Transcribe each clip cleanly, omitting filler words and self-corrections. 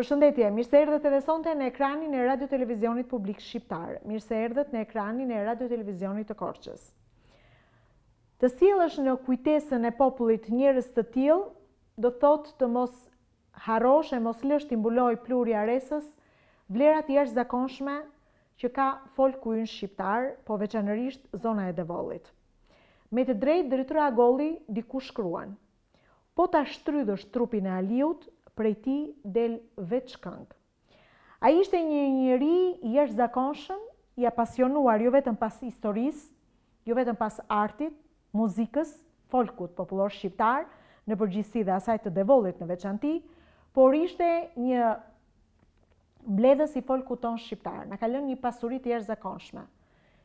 Përshëndetje, mirë se erdhët edhe sonte në ekranin e radio-televizionit publik shqiptar. Mirë se erdhët në ekranin e radio-televizionit të Korçës. Të sjellësh në kujtesën e popullit njerëz të tillë, do thotë të mos harrosh e mos lësh t'i mbuloj pluri aresës vlerat jashtëzakonshme që ka folku ynë shqiptar, po veçanërisht zona e Devollit. Me të drejtë drejtora Agolli diku shkruan: po ta shtrydhësh trupin e Aliut, prej ti del veç këngë. Ai ishte një njeri i jashtëzakonshëm, i apasionuar jo vetëm pas historisë, jo vetëm pas artit, muzikës, folkut popullor shqiptar, në përgjithësi dhe asaj të Devollit në veçanti, por ishte një mbledhës i folkut ton shqiptar. Na ka lënë një pasuri të jashtëzakonshme.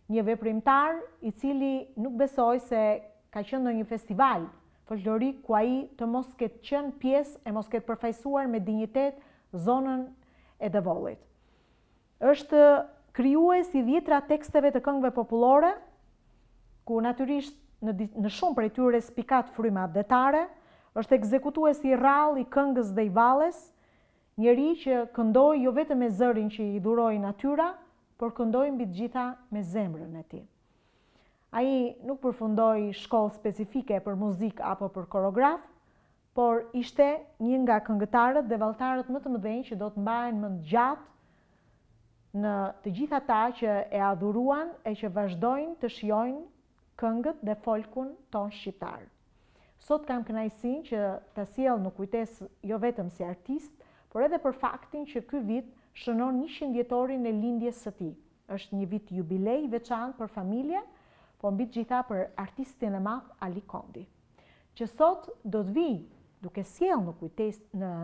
Një veprimtar i cili nuk besoi se ka qenë në një festival folklorik ku ai të mos ketë qenë pjesë e mos ketë përfaqësuar me dinjitet zonën e Devollit. Është krijues i 10 teksteve të këngëve popullore, ku natyrisht në shumë prej tyre spikat fryma detare, është ekzekutues i rrallë i këngës dhe i valles, njeri që këndoi jo vetëm me zërin që i dhuroi natyra, por këndoi mbi të gjitha me zemrën e tij. Ai nuk përfundoi shkollë specifike për muzikë apo për koreograf, por ishte një nga këngëtarët dhe vallëtarët më të mëdhenj që do të mbahen më gjatë në të gjithë ata që e adhuruan e që vazhdojnë të shijojnë këngët dhe folkun ton shqiptar. Sot kam kënaqësinë që ta sjell në kujtesë jo vetëm si artist, por edhe për faktin që ky vit shënon 100 vjetorin e lindjes së tij. Është një vit jubilej i veçantë për familjen, po mbi të gjitha për artistin e madh Ali Kondi, që sot do të vijë duke sjellë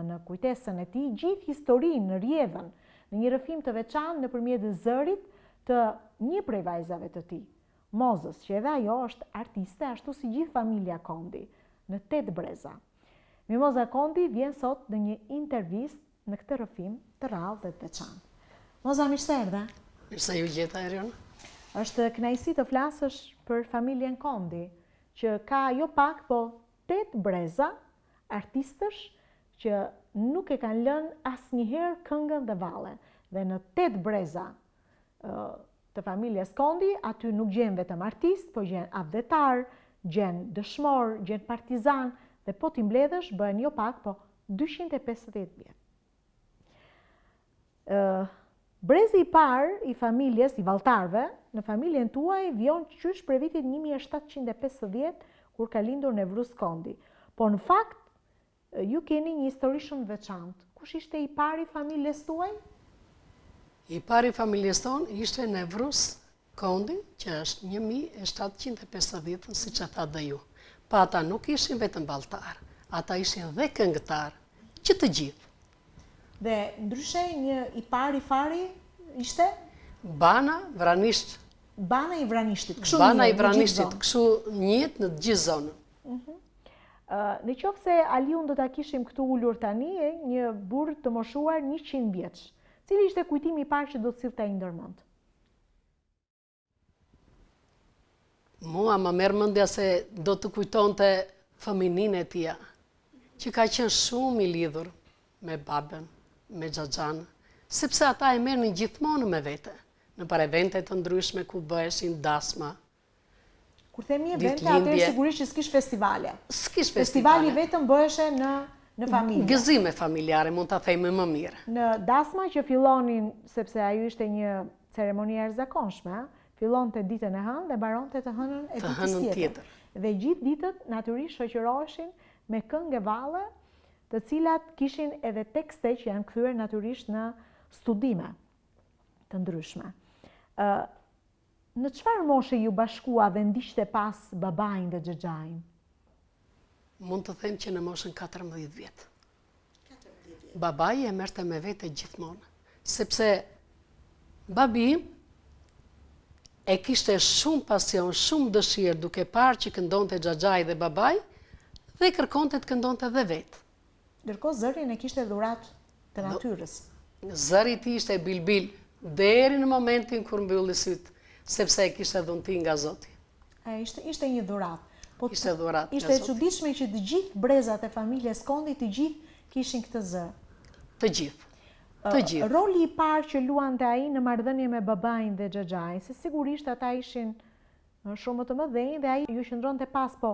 në kujtesën e tij gjithë historinë në rrjedhën, në një rrëfim të veçantë nëpërmjet zërit të një prej vajzave të tij, Mozës, që edhe ajo është artiste ashtu si gjithë familja Kondi, në 8 breza. Mimoza Kondi vjen sot në një intervistë në këtë rrëfim të rrallë dhe të veçantë. Moza, mirë se erdhe. Mirë se ju gjeta, Erion. Është kënaqësi të flasësh për familjen Kondi, që ka jo pak, po 8 breza artistësh që nuk e kanë lënë asnjëherë këngën dhe vallen. Dhe në 8 breza të familjes Kondi, aty nuk gjen vetëm artist, po gjen avdetar, gjen dëshmor, gjen partizan, dhe po t'i mbledhësh bëhen jo pak, po 250 vjet. Brezi i parë i familjes, i valltarëve, në familjen tuaj vjon qysh për vitin 1750, kur ka lindur Nevruz Kondi. Po në fakt, ju keni një histori shumë veçantë. Kush ishte i pari i familjes tuaj? I pari i familjes tonë ishte Nevruz Kondi, që është 1750, si që tha dhe ju. Pa ata nuk ishin vetëm valltar, ata ishin dhe këngëtar, që të gjithë. Dhe ndryshe një i pari fari ishte? Bana Vranisht. Bana i Vranishtit. Bana i Vranishtit, kështu njët në gjithë zonën. Në qoftë se Aliun do ta kishim këtu ulur tani, një burr të moshuar 100 vjeç. Cili ishte kujtimi i parë që do të sillte ai ndërmend? Mua më merr mendja se do të kujtonte fëmininë e tij, që ka qenë shumë i lidhur me babën, me xhaxhan, sepse ata e merrnin gjithmonë me vete, në para evente të ndryshme ku bëheshin dasma. Kur themi evente, atëherë sigurisht që s'kish festivale. S'kish festivali vetëm bëheshe në familje. Gëzime familjare, mund ta themi më mirë. Në dasma që fillonin, sepse ajo ishte një ceremoni e jashtëzakonshme, fillonte ditën e hënë dhe mbaronte të hënën e ditës tjetër. Dhe gjithë ditët natyrisht shoqëroheshin me këngë valle, të cilat kishin edhe tekste që janë kthyer natyrisht në studime të ndryshme. Në çfarë moshe ju bashkua dhe ndiqte pas babain dhe xhaxhain? Mund të them që në moshën 14 vjet. Babai e merrte me vete gjithmonë, sepse babi e kishte shumë pasion, shumë dëshirë duke parë që këndonte xhaxhai dhe babai dhe kërkonte të këndonte dhe vetë. Ndërkohë zërin e kishte dhurat të natyrës. Zëri i tij ishte bilbil deri në momentin kur mbylli syt, sepse e kishte dhunti nga Zoti. Ishte një dhuratë. Po ishte dhuratë. Ishte e çuditshme që të gjithë brezat e familjes Kondi të gjithë kishin këtë zë. Të gjithë. Të gjithë. Roli i parë që luante ai në marrëdhënie me babain dhe xhaxhain, se sigurisht ata ishin shumë të mëdhenj dhe ai ju qëndronte pas, po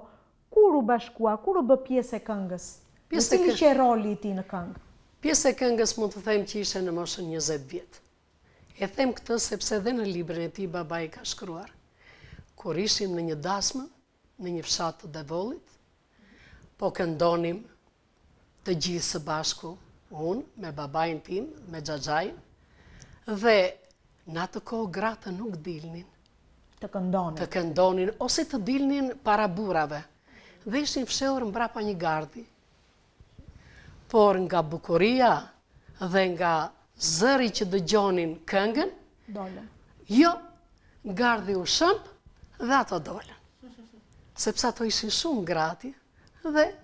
kur u bashkua, kur u bë pjesë e këngës? Cili që roli i tij në këngë? Pjesë e këngës mund të them që ishte në moshën 20 vjet. E them këtë sepse dhe në librin e tij babai ka shkruar. Kur ishim në një dasmë, në një fshat të Devollit, po këndonim të gjithë së bashku, unë me babain tim, me xhaxhain, dhe në atë kohë gratë nuk dilnin. Të këndonin. Të këndonin, ose të dilnin para burrave. Dhe ishin fshehur mbrapa një gardi. Por nga bukuria dhe nga zëri që dëgjonin këngën, jo, gardi u shëmp dhe ato dolën. Sepse ato ishin shumë grati dhe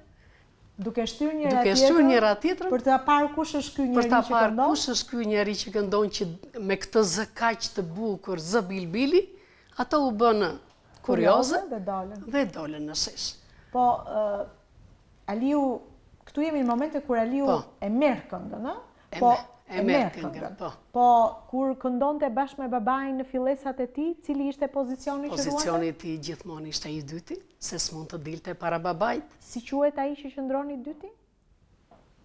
duke shtyr njëra tjetrën për të parë kush është ky njeri që këndon. Për të parë kush është ky njeri që këndon që me këtë zë kaq të bukur, zë bilbili, ato u bënë kurioze dhe dolën në shesh. Po Aliu, këtu jemi në momente kur Aliu e merr këngën, e merr këngën. Po kur këndonte bashkë me babain në fillesat e tij, cili ishte pozicioni që ruante? Pozicioni i tij gjithmonë ishte i dyti, se s'mund të dilte para babait. Si quhet ai që qëndron i dyti?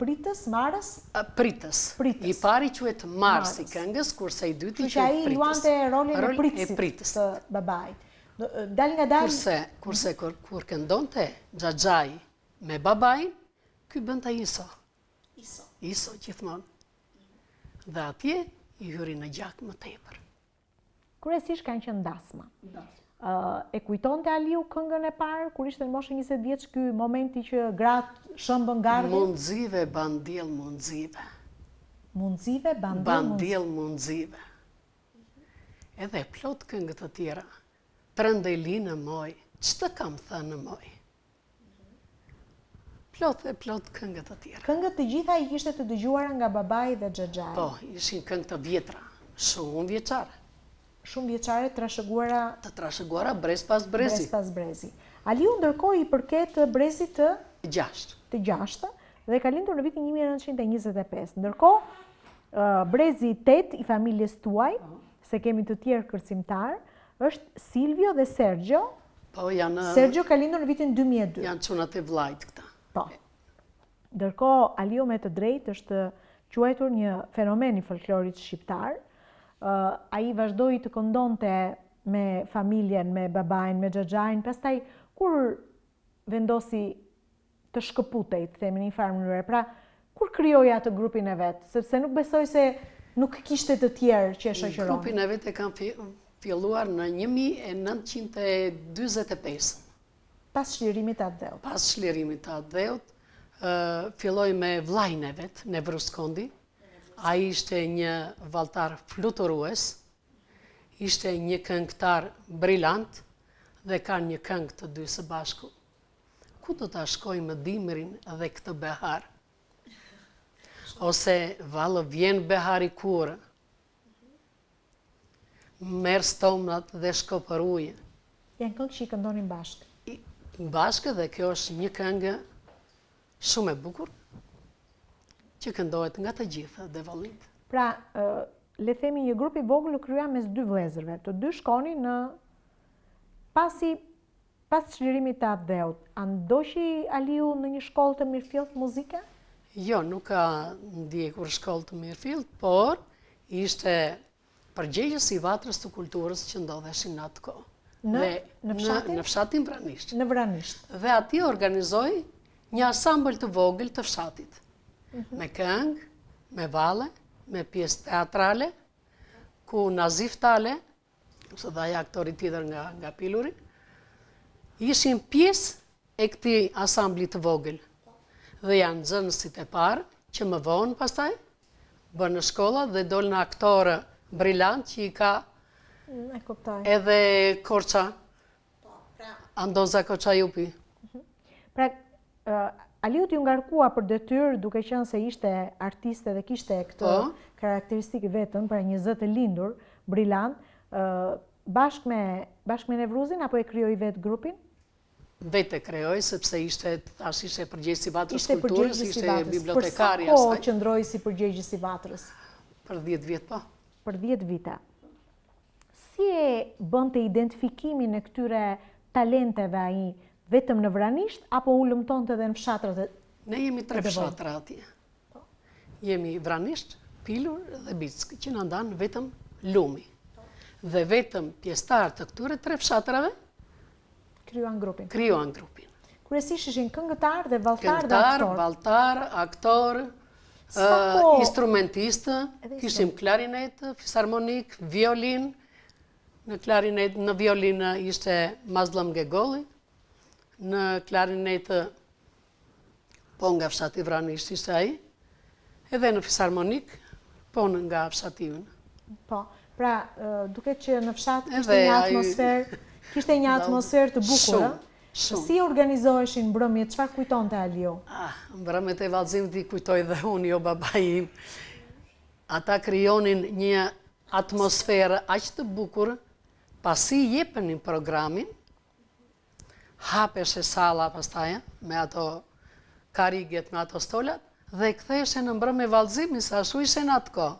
Pritës, marës? Pritës. I pari quhet Mars i këngës, kurse i dyti quhet Pritës. Që ai luante rolin e pritësit të babait. Dal nga dal. Kurse kur këndonte xhaxhai me babain, ky bënte iso. Iso gjithmonë. Dhe atje i hyri në gjak më tepër. Kryesisht kanë qenë dasma. E kujtonte Aliu këngën e parë kur ishte në moshën 20 vjeç, ky momenti që gratë shëmbën gardhin? Mundzive, bandiell mundzive. Mundzive, bandiell mundzive. Edhe plot këngë të tjera. Trëndeli në moj, ç'të kam thënë moj. Plot këngët të tjera. Këngët të gjitha i kishte të dëgjuara nga babai dhe xhaxhai. Po, ishin këngë të vjetra, shumë vjeçare. Shumë vjeçare trashëguara. Të trashëguara brez pas brezi. Brez pas brezi. Aliu ndërkohë i përket brezit të 6. Të 6 dhe ka lindur në vitin 1925. Ndërkohë brezi 8 i familjes tuaj, se kemi të tjerë kërcimtar, është Silvio dhe Sergio. Po, janë. Sergio ka lindur në vitin 2002. Janë çunat e vllajt këta. Po. Ndërkohë, Aliu me të drejtë është quajtur një fenomen i folklorit shqiptar. Ai vazhdoi të këndonte me familjen, me babain, me xhaxhain, pastaj kur vendosi të shkëputej, të themi në një farë mënyrë, pra kur krijoi atë grupin e vet, sepse nuk besoj se nuk kishte të tjerë që e shoqëronin. Grupin e vet e kanë filluar në 1945. Pas shlirimit të atë dheut. Pas shlirimit të atë dheut, filloi me vllajën e vet, Nevruz Kondi. Ai ishte një valltar fluturues, ishte një këngëtar brillant dhe kanë një këngë të dy së bashku. Ku do ta shkojmë dimrin dhe këtë behar? Ose vallë vjen behari kurë, merr stomnat dhe shko për ujë. Janë këngë që i këndonin bashkë. Bashkë, dhe kjo është një këngë shumë e bukur që këndohet nga të gjithë Devollit. Pra, le themi një grup i vogël u krija mes dy vëllezërve, të dy shkonin në pas çlirimit të atë dheut. A ndoqi Aliu në një shkollë të mirëfillt muzike? Jo, nuk ka ndjekur shkollë të mirëfillt, por ishte përgjegjës i Vatrës të Kulturës që ndodheshin në atë kohë. Në fshatin Vranisht. Në Vranisht. Dhe ati organizoi një asambël të vogël të fshatit. Me këngë, me valle, me pjesë teatrale, ku Nazif Tale, ose dhe aja aktori tjetër nga Piluri, ishin pjesë e këtij asambli të vogël. Dhe janë nxënësit e parë që më vonë pastaj bënë në shkolla dhe dolën në aktorë brillant që i ka edhe Korça, Andoza Koçajupi. Pra, Aliu t'ju ngarkua për detyrë duke qenë se ishte artiste dhe kishte këtë karakteristikë vetëm, pra një zë të lindur, brillant, bashkë me Nevruzin apo e krijoi vetë grupin? Vete krejoj, sepse ishte përgjegjës i Vatrës Kulturës, ishte bibliotekari asaj. Për sa kohë qëndroi si përgjegjës i Vatrës? Për 10 vjet po. Për 10 vite. Si e bënte identifikimin e këtyre talenteve ai vetëm në Vranisht, apo u lëmtonte edhe në fshatrat? Ne jemi 3 fshatra atje. Jemi Vranisht, Pilur dhe Bickë, që në ndanë vetëm lumi. Dhe vetëm pjestar të këtyre 3 fshatrave kryuan grupin. Kryesisht ishin këngëtar dhe valltar dhe aktor. Këngëtar, valltar, aktor, instrumentistë, kishim klarinet, fisarmonik, violin. Në klarinet, në violin ishte Mazlëm Gegolli, në klarinet po nga fshati Vranisht ishte ai, edhe në fisarmonik po nga fshati unë. Po, pra duket që në fshat kishte një atmosferë të bukur. Si organizoheshin mbrëmjet, çfarë kujtonte Aliu? Mbrëmjet e vallëzimit i kujtoj dhe unë, jo babai im. Ata krijonin një atmosferë aq të bukur, pasi jepenin programin, hapeshe salla pastaj me ato kariget, me ato stolat, dhe ktheheshin në mbrëmje vallëzimi, sa ashtu ishin atë kohë.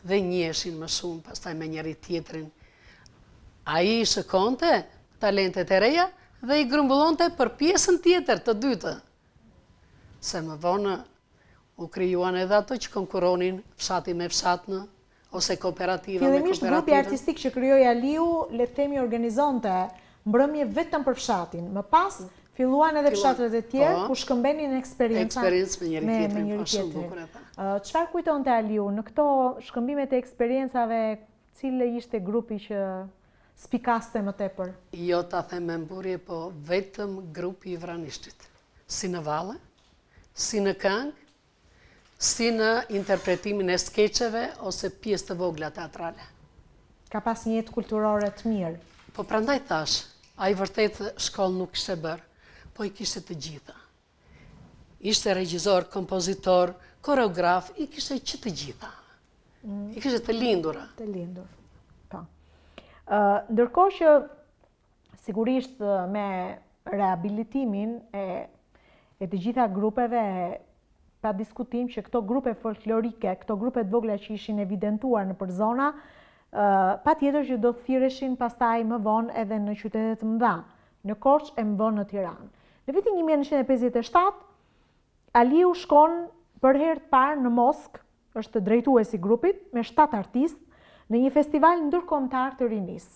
Dhe njiheshin më shumë pastaj me njëri tjetrin. Ai shikonte talentet e reja dhe i grumbullonte për pjesën tjetër të dytë. Se më vonë u krijuan edhe ato që konkuronin fshati me fshatnë, ose kooperativa me kooperativën. Fillimisht grupi artistik që krijoi Aliu, le të themi, organizonte mbrëmje vetëm për fshatin. Më pas filluan edhe fshatrat e tjerë ku shkëmbenin eksperjenca me njëri tjetrin. Çfarë kujtonte Aliu në këto shkëmbimet e eksperiencave, cili ishte grupi që spikaste më tepër? Jo ta them me mburje, po vetëm grupi i Vranishtit. Si në valle, si në këngë, si në interpretimin e skeqeve ose pjesë të vogla teatrale. Ka pas një jetë kulturore të mirë. Po prandaj thash, ai vërtet shkollë nuk kishte bërë, po i kishte të gjitha. Ishte regjisor, kompozitor, koreograf, i kishte që të gjitha. I kishte të lindura. Të lindur, po. Ndërkohë që sigurisht me rehabilitimin e të gjitha grupeve, pa diskutim që këto grupe folklorike, këto grupe të vogla që ishin evidentuar në përzona, pa tjetër që do të thirreshin pastaj më vonë edhe në qytetet të mëdha, në Korçë e më vonë në Tiranë. Në vitin 1957, Aliu shkon për herë të parë në Moskë, është drejtuesi i grupit, me 7 artistë, në një festival ndërkombëtar të rinisë.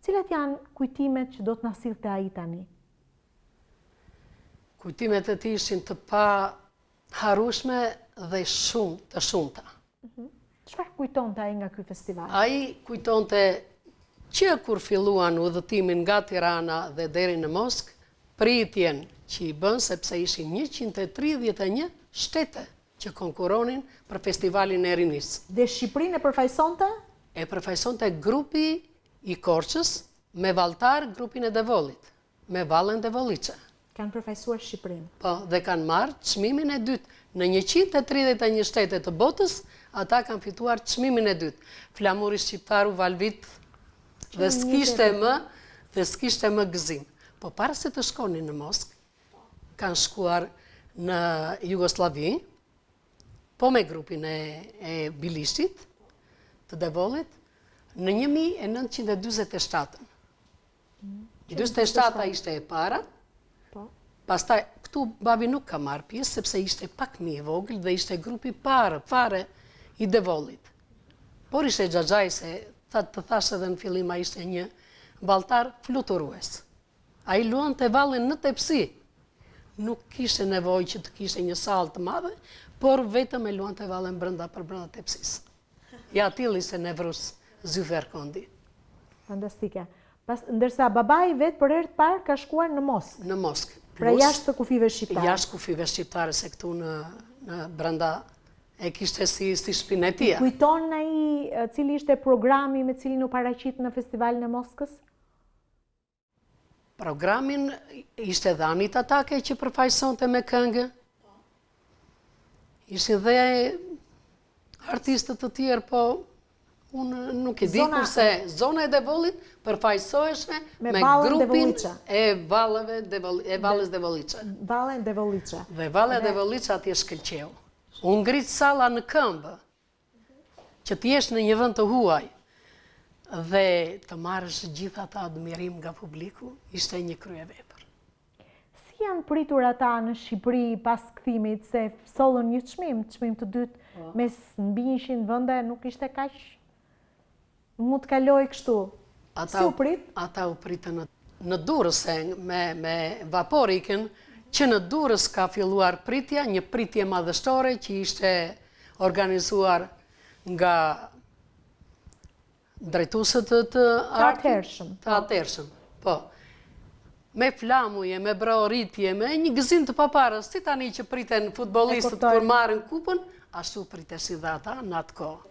Cilat janë kujtimet që do të na sillte ai tani? Kujtimet e tij ishin të paharrueshme dhe shumë të shumta. Çfarë kujtonte ai nga ky festival? Ai kujtonte që kur filluan udhëtimin nga Tirana dhe deri në Moskë, pritjen që i bën, sepse ishin 131 shtete që konkuronin për festivalin e rinisë. Dhe Shqipërinë e përfaqësonte? E përfaqësonte grupi i Korçës me valltar grupin e Devollit, me vallën Devolliçe. Kanë përfaqësuar Shqipërinë. Po, dhe kanë marrë çmimin e dytë. Në 131 shtete të botës, ata kanë fituar çmimin e dytë. Flamuri shqiptar u valvit dhe s'kishte më gëzim. Po para se të shkonin në Moskë, kanë shkuar në Jugosllavi, po me grupin e Bilishtit, të Devollit, në 1947. 47 ishte e para, pastaj këtu babi nuk ka marrë pjesë, sepse ishte pak më i vogël dhe ishte grupi fare i Devollit. Por ishte xhaxhaj se të thash edhe në fillim, ai ishte një valltar fluturues. Ai luante vallën në tepsi. Nuk kishte nevojë që të kishte një sallë të madhe, por vetëm e luante vallën brenda tepsisë. Ja atil ishte nevrus Zyfer Kondi. Fantastike. Ndërsa babai vetë për herë të parë ka shkuar në Moskë. Në Moskë. Pra jashtë të kufive shqiptare. Jashtë kufive shqiptare, se këtu në brenda e kishte si shtëpinë e tij. Kujton ai cili ishte programi me cilin u paraqit në festivalin e Moskës? Programin ishte dhe Anita Take që përfaqësonte me këngë. Ishin dhe artistët të tjerë, po Unë nuk e di kurse zona e Devollit përfaqësoheshe me grupin e Vallës Devoliça. Vallën Devoliça. Dhe Valla e Devoliça atje shkëlqeu. U ngrit salla në këmbë, që t'jesh në një vend të huaj dhe të marrësh gjithë ata admirim nga publiku, ishte një kryevepër. Si janë pritur ata në Shqipëri pas kthimit, se sollën një çmim të dytë mes mbi 100 vende, nuk ishte kaq mund të kaloj kështu. Si u prit? Ata u pritën në Durrës me vaporikën, që në Durrës ka filluar pritja, një pritje madhështore që ishte organizuar nga drejtuesët të atërshëm. Po. Me flamuje, me braoritje, me një gëzim të paparës, si tani që priten futbollistët kur marrin kupën, ashtu pritesi dhe ata në atë kohë.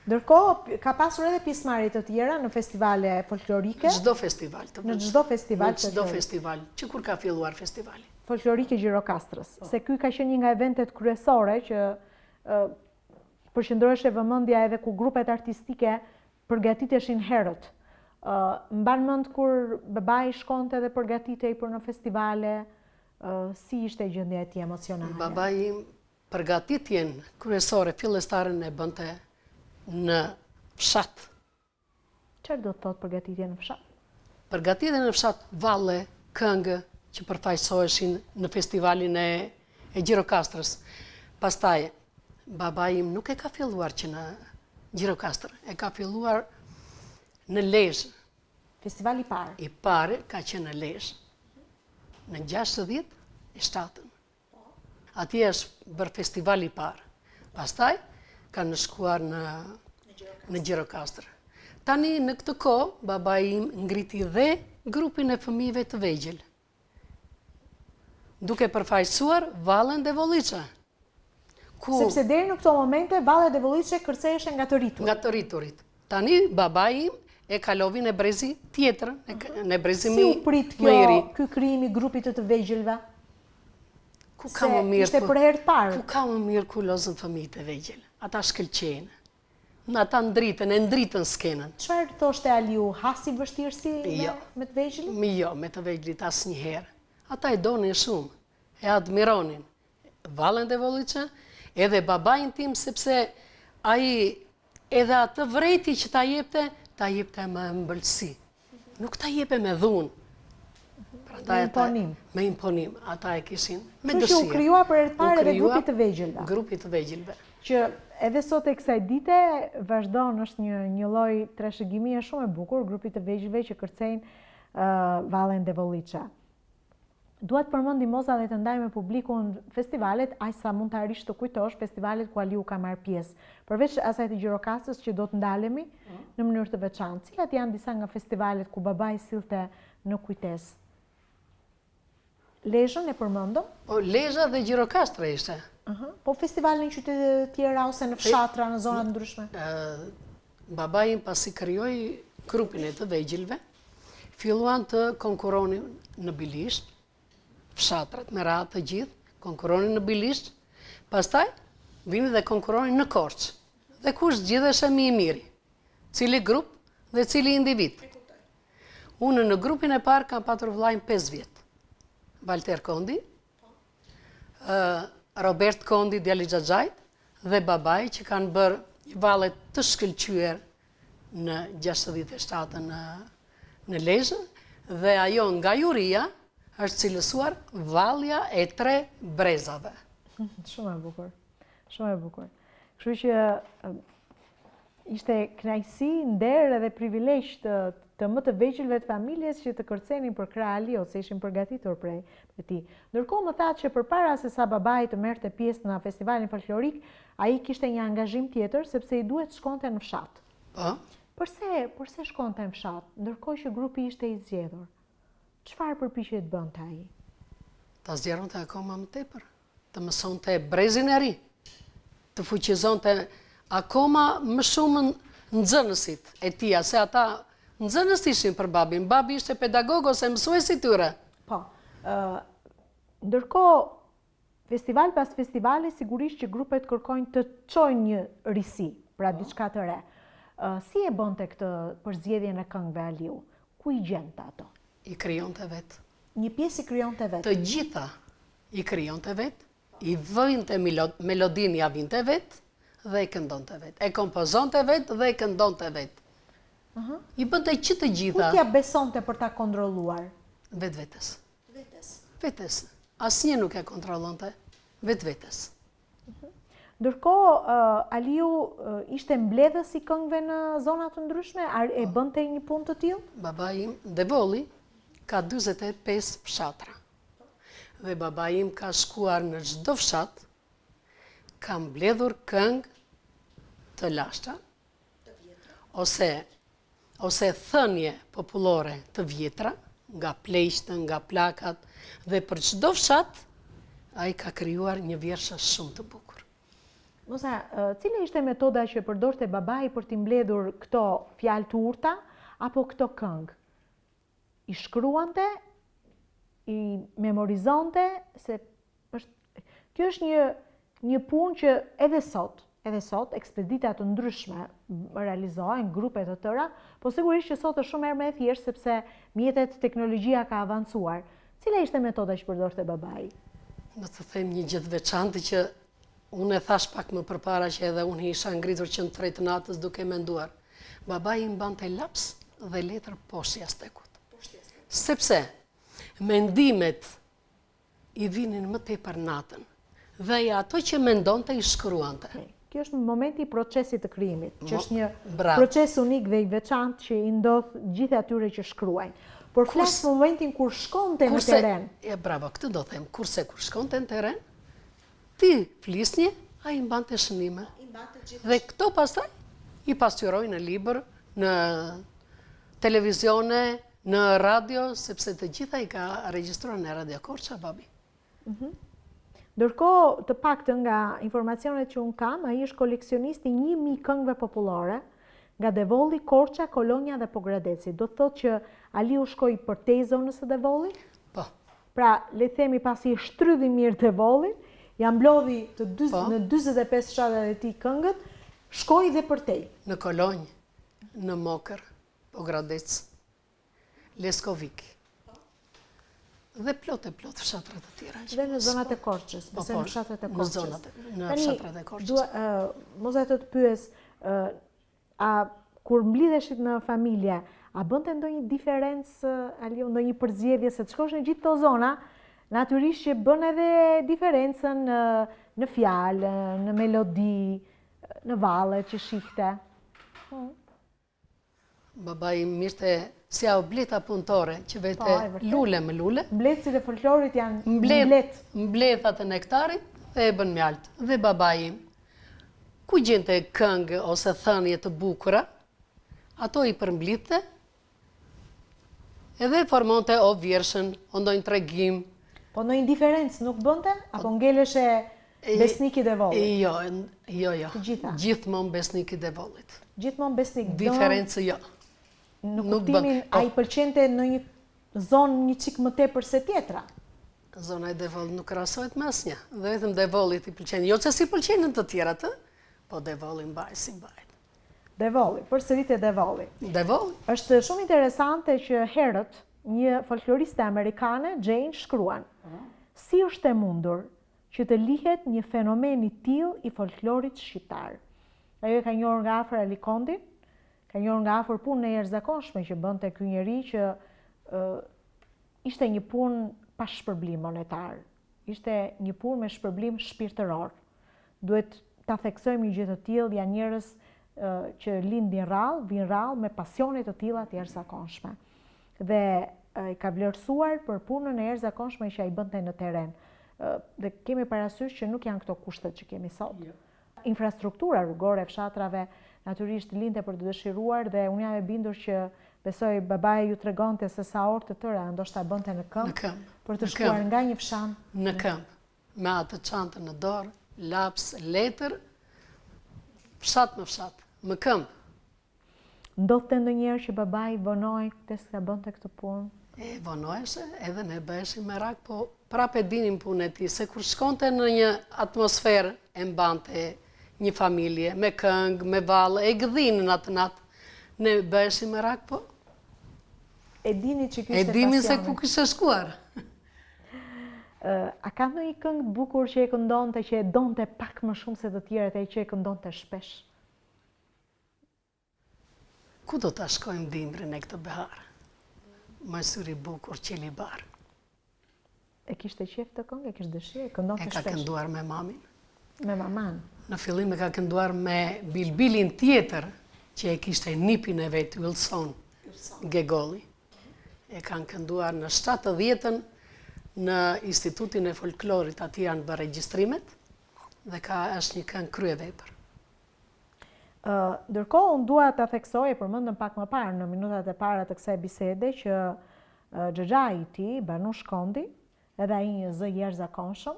Ndërkohë, ka pasur edhe pjesëmarrje të tjera në festivale folklorike? Në çdo festival. Në çdo festival. Në çdo festival, që kur ka filluar festivali. Folklorike Gjirokastrës. Se ky ka qenë një nga eventet kryesore që përqendrohej vëmendja edhe ku grupet artistike përgatiteshin herët. Mban mend kur babai shkonte dhe përgatitej për në festivale, si ishte gjendja e tij emocionale? Babai përgatitjen kryesore fillestare e bënte në fshat. Çfarë do të thotë përgatitje në fshat? Përgatitje në fshat, valle, këngë që përfaqësoheshin në festivalin e Gjirokastrës. Pastaj, babai im nuk e ka filluar që në Gjirokastër, e ka filluar në Lezhë. Festivali i parë? I parë ka qenë në Lezhë, në 67. Atje është bërë festivali i parë. Pastaj, kanë shkuar në Gjirokastër. Tani në këtë kohë, babai im ngriti dhe grupin e fëmijëve të vegjël, duke përfaqësuar Vallën Devoliça. Sepse deri në këto momente, Valla e Devoliça kërcehej nga të rriturit. Nga të rriturit. Tani babai im e kalovi në brezi tjetër, në brezi më i ri. Si u prit ky krijimi i grupit të vegjëlve? Ku ka më mirë? Ishte për herë të parë. Ku ka më mirë ku lozën fëmijët e vegjël? Ata shkëlqejnë. Ata ndritën skenën. Çfarë thoshte Aliu, hasi vështirësi me të vegjëlit? Jo, me të vegjëlit asnjëherë. Ata e donin shumë, e admironin. Vallën Devoliça, edhe babain tim, sepse ai edhe atë vreti që ta jepte me ëmbëlsi. Nuk ta jepe me dhunë. Me imponim. Me imponim. Ata e kishin me dëshirë. Që u krijua për herë të parë edhe grupi të vegjëlve. Grupi të vegjëlve. Që edhe sot e kësaj dite vazhdon, është një lloj trashëgimie shumë e bukur, grupi të vegjëlve që kërcejnë Vallën Devoliça. Dua të përmendim moza dhe të ndaj me publikun festivalet, aq sa mund të arish të kujtosh festivalet ku Aliu ka marrë pjesë. Përveç asaj të Gjirokastrës që do të ndalemi në mënyrë të veçantë, cilat janë disa nga festivalet ku babai sillte në kujtesë? Lezhën e përmendëm? Po Lezhë dhe Gjirokastra ishte. Po festivalin në qytete të tjera ose në fshatra, në zona të ndryshme? Babai im pasi krijoi grupin e të vegjëlve, filluan të konkuronin në Bilisht, fshatrat me radhë të gjithë, konkuronin në Bilisht, pastaj vini dhe konkuronin në Korçë. Dhe kush zgjidheshe më i miri, cili grup dhe cili individ. Unë në grupin e parë kam patur vllain 5 vjet. Valter Kondi, Robert Kondi, djali Xhaxhait, dhe babai që kanë bërë valle të shkëlqyer në 67 në Lezhë, dhe ajo nga Juria është cilësuar Vallja e 3 brezave. Shumë e bukur. Shumë e bukur. Kështu që ishte kënaqësi, nder edhe privilegj të më të vegjëlve të familjes që të kërcenin për krah Aliut, se ishin përgatitur prej tij. Ndërkohë më thatë që përpara se sa babai të merrte pjesë në festivalin folklorik, ai kishte një angazhim tjetër sepse i duhet shkonte në fshat. Po. Përse shkonte në fshat, ndërkohë që grupi ishte i zgjedhur? Çfarë përpiqej të bënte ai? Ta zgjeronte akoma më tepër, të mësonte brezin e ri, të fuqizonte akoma më shumë nxënësit e tij, se ata nxënës ishin për babin. Babi ishte pedagog ose mësues i tyre. Po. Ndërkohë, festival pas festivali, sigurisht që grupet kërkojnë të çojnë një risi, pra diçka të re. Si e bënte këtë përzgjedhjen e këngëve Aliu? Ku i gjente ato? I krijonte vetë. Një pjesë i krijonte vetë. Të gjitha i krijonte vetë, i vënte melodinë, ja vinte vetë dhe i këndonte vetë. E kompozonte vetë dhe i këndonte vetë. I bënte që të gjitha. Ku t'ja besonte për ta kontrolluar? Vetes. Vetes. Asnjë nuk e kontrollonte. Vetes. Ndërkohë, Aliu ishte mbledhës i këngëve në zona të ndryshme? E bënte një punë të tillë? Babai im, Devolli, ka 45 fshatra. Dhe babai im ka shkuar në çdo fshat, ka mbledhur këngë të lashta, ose thënie popullore të vjetra, nga pleqtë, nga plakat, dhe për çdo fshat, ai ka krijuar një vjershe shumë të bukur. Mosa, cila ishte metoda që përdorte babai për t'i mbledhur këto fjalë të urta apo këto këngë? I shkruante, i memorizonte, se kjo është një punë që edhe sot ekspedita të ndryshme realizohen, grupe të tëra, po sigurisht që sot është shumë më e thjeshtë sepse mjetet teknologjia ka avancuar. Cila ishte metoda që përdorte babai? Do të them një gjë të veçantë që unë e thash pak më përpara që edhe unë isha ngritur që në 3 të natës duke menduar. Babai im bante laps dhe letër poshtë jashtëkut. Sepse mendimet i vinin më tepër natën dhe ato që mendonte i shkruante. Kjo është momenti i procesit të krijimit, që është një Bravo. proces unik dhe i veçantë që i ndodh gjithë atyre që shkruajnë. Por flas në momentin kur shkonte në teren. Bravo, këtë do them. Kurse kur shkonte në teren, ti flisnje, ai mbante shënime. Dhe këto pastaj i pasqyroi në libër, në televizione, në radio, sepse të gjitha i ka regjistruar në Radio Korça babi. Ndërkohë, të paktën nga informacionet që unë kam, ai është koleksionist i 1000 këngëve popullore nga Devolli, Korça, Kolonja dhe Pogradeci. Do të thotë që Aliu shkoi përtej zonës së Devollit? Po. Pra, le të themi pasi shtrydhi mirë Devollin, ja mblodhi në 45 fshatat e tij këngët, shkoi dhe përtej. Në Kolonjë, në Mokër, Pogradec, Leskovik. Dhe plot fshatrat të tjera. Dhe në zonat e Korçës, besoj në fshatrat e Korçës. Në fshatrat e Korçës. Mos e të pyes, a kur mblidheshit në familje, a bënte ndonjë diferencë, Aliu, ndonjë përzgjedhje se të shkosh në gjithë këto zona, natyrisht që bën edhe diferencën në fjalë, në melodi, në valle që shihte. Babai mirte si ajo bleta punëtore, që vete lule më lule. Mbledhësit e folklorit janë mbledh. Mbledhat e nektarit dhe e bën mjalt. Dhe babai ku gjente këngë ose thënie të bukura, ato i përmblidhte, edhe formonte o vjershën, o ndonjë tregim. Po ndonjë diferencë nuk bënte? Apo ngeleshe besnik i Devollit? Jo. Të gjitha? Gjithmonë besnik i Devollit. Gjithmonë besnik. Diferencë jo. Në kuptimin, a i pëlqente në një zonë një qik më tepër se tjetra? Zona e Devollit nuk krahasohet me asnjë. Dhe vetëm Devollit i pëlqen. Jo që si pëlqenin të tjerat, po Devolli mbaj si mbaj. Devolli, përsërit e Devolli. Devolli. Është shumë interesante që herët një folkloriste amerikane, Jane, shkruan: si është e mundur që të lihet një fenomen i tillë i folklorit shqiptar? Ajo e ka njohur nga afër Alikondin, ka njohur nga afër punën e jashtëzakonshme që bënte ky njeri, që ishte një punë pa shpërblim monetar. Ishte një punë me shpërblim shpirtëror. Duhet ta theksojmë një gjë të tillë, janë njerëz që lindin rrallë, vinë rrallë me pasione të tilla të jashtëzakonshme. Dhe i ka vlerësuar për punën e jashtëzakonshme që ai bënte në teren. Dhe kemi parasysh që nuk janë këto kushtet që kemi sot. Infrastruktura rrugore, fshatrave, natyrisht linte për të dëshiruar, dhe unë jam e bindur që besoj babai ju tregonte se sa orë të tëra ndoshta bënte në këmbë për të shkuar nga një fshan në këmbë, me atë çantën në dorë, laps, letër, fshat më fshat, më këmbë. Ndodhte ndonjëherë që babai vonohej sa bënte këtë punë? Vonoheshe, edhe ne bëheshim merak, po prapë dinim punën e tij, se kur shkonte në një atmosferë e mbante një familje, me këngë, me vallë, e gëdhinë atë natë. Ne bëheshim merak, po. E dini që kishte E dini se pasione. ku kishte shkuar. A ka ndonjë këngë të bukur që e këndonte, që e donte pak më shumë se të tjerët e që e këndonte shpesh? Ku do ta shkojmë dimrin e këtë behar? Më syri bukur qeli bar. E kishte qef të këngë, e kishte dëshirë, e këndonte E ka shpesh. kënduar me mamin. Me maman. Në fillim e ka kënduar me bilbilin tjetër, që e kishte nipin e vetë, Wilson Gegolli. E kanë kënduar në 70-ën në Institutin e Folklorit, aty janë bërë regjistrimet, dhe është një këngë kryevepër. Ndërkohë, unë dua ta theksoj, e përmendëm pak më parë në minutat e para të kësaj bisede, që xhaxhai i tij, Banu Shkondi, edhe ai një zë jashtëzakonshëm,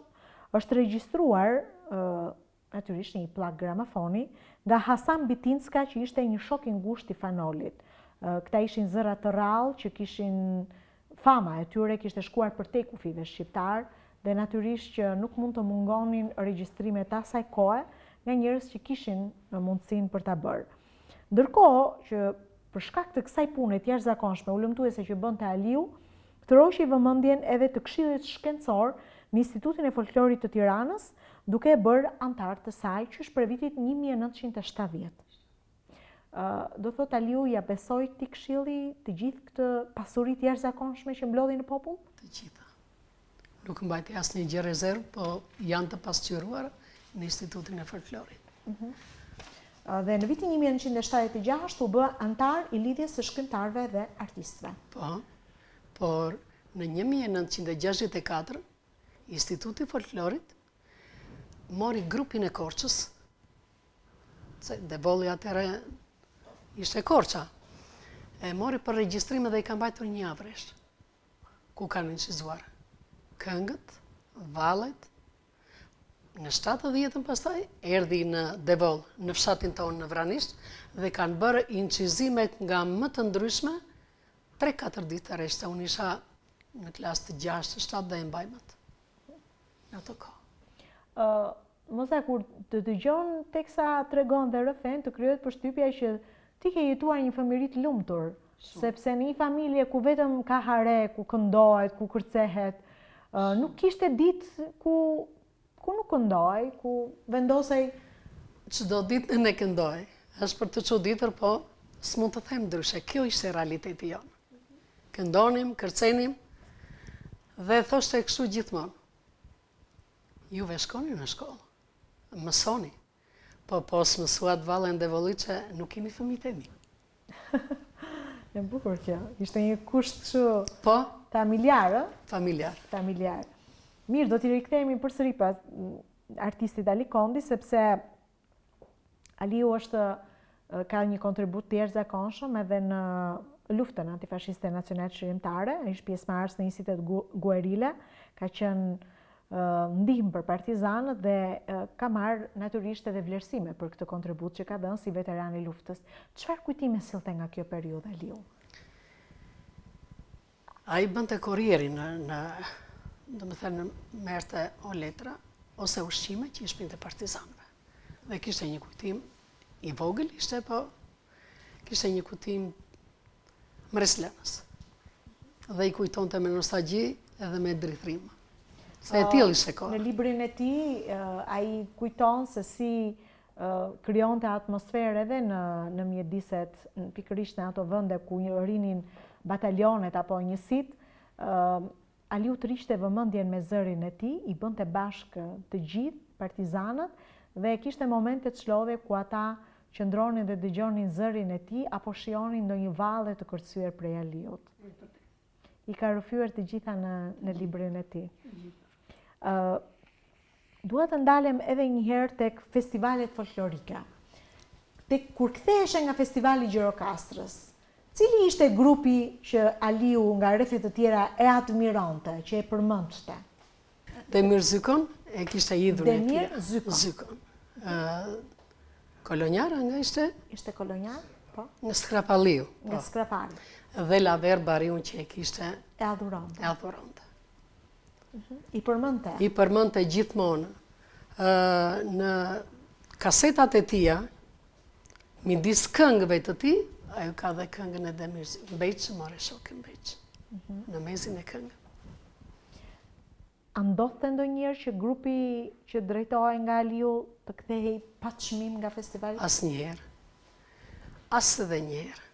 është regjistruar natyrisht një pllak gramafoni nga Hasan Bitinska, që ishte një shok i ngushtë i Fanolit. Këta ishin zëra të rrallë që kishin fama e tyre, kishte shkuar përtej kufive shqiptar, dhe natyrisht që nuk mund të mungonin regjistrimet asaj kohe nga njerëz që kishin mundësinë për ta bërë. Ndërkohë që për shkak të kësaj pune të jashtëzakonshme, ulëmtuese që bënte Aliu, tërhoqi vëmendjen edhe të Këshillit Shkencor në Institutin e Folklorit të Tiranës, duke e bërë antar të saj që është për vitit 1970. Do thot Aliu ja besoi këtij këshilli të gjithë këtë pasuri të jashtëzakonshme që mblodhi në popull? Të gjitha. Nuk mbajti asnjë gjë rezervë, po janë të pasqyruar në Institutin e Folklorit. Dhe në vitin 1976 u bë antar i lidhjes së shkrimtarëve dhe artistëve. Po, por në 1964 Instituti i Folklorit mori grupin e Korçës, se Devolli atëherë ishte Korça, e mori për regjistrime dhe i ka mbajtur një avresh, ku kanë incizuar këngët, vallet. Në 70-ën pastaj erdhi në Devoll, në fshatin tonë në Vranisht, dhe kanë bërë incizimet nga më të ndryshme 3-4 ditë të reshtë, se unë isha në klasë të 6-7 dhe e mbajmët. Në ato kohë. Moza, kur të dëgjon teksa tregon dhe rëfen, të krijohet përshtypja që ti ke jetuar një fëmijëri të lumtur, sepse në një familje ku vetëm ka hare, ku këndohet, ku kërcehet, nuk kishte ditë ku nuk këndoj, ku vendosej... Çdo ditë ne këndoj. Është për të çuditur, po s'mund të them ndryshe. Kjo ishte realiteti jonë. Këndonim, kërcenim, dhe thoshte kështu gjithmonë. Juve shkoni në shkollë, mësoni, po s'mësuat vallen Devollit që nuk keni fëmijët e mi. E bukur kjo. Ishte një kusht kështu Po, familjar, familjar. Familjar. Mirë, do t'i rikthehemi përsëri pas artistit Ali Kondi, sepse Aliu ka një kontribut të jashtëzakonshëm edhe në luftën antifashiste nacional shërimtare, ishte pjesëmarrës në Institut Guerile, ka qenë ndihmë për partizanët dhe ka marrë natyrisht edhe vlerësime për këtë kontribut që ka dhënë si veteran i luftës. Çfarë kujtime sillte nga kjo periudhë, Aliu? Ai bënte korrieri do më thënë, merte o letra, ose ushqime që i shpinte partizanëve. Dhe kishte një kujtim, i vogël ishte, po kishte një kujtim mreslënës. Dhe i kujtonte me nostalgji edhe me drithrim. Se e tillë ishte koha. Në librin e tij, ai kujton se si krijonte atmosferë edhe në mjediset, pikërisht në ato vende ku rinin batalionet apo njësitë. Aliu të rishte vëmendjen me zërin e tij, i bënte bashkë të gjithë partizanët dhe kishte momente të çlodhe ku ata qëndronin dhe dëgjonin zërin e tij apo shijonin ndonjë valle të kërcyer prej Aliut. I ka rrëfyer të gjitha në librin e tij. Dua të ndalem edhe një herë tek festivalet folklorike. Kur ktheheshe nga festivali Gjirokastrës, cili ishte grupi që Aliu nga rrethet të tjera e admironte, që e përmendte? Demir Zykon e kishte idhur e tij. Demir Zykon. Kolonjara nga ishte? Ishte kolonjar, po. Nga Skrapalliu. Nga Skrapalli. Dhe Laver Bariun që e kishte e adhuronte. I përmendte? I përmendte gjithmonë. Në kasetat e tia, midis këngëve të ti, ajo ka dhe këngën e Demirës Beqë, more shokën Beqë, në mezin e këngë. A ndodhte ndonjëherë që grupi që drejtohej nga Aliu të kthehej pa çmim nga festivali? Asnjëherë. As edhe njëherë.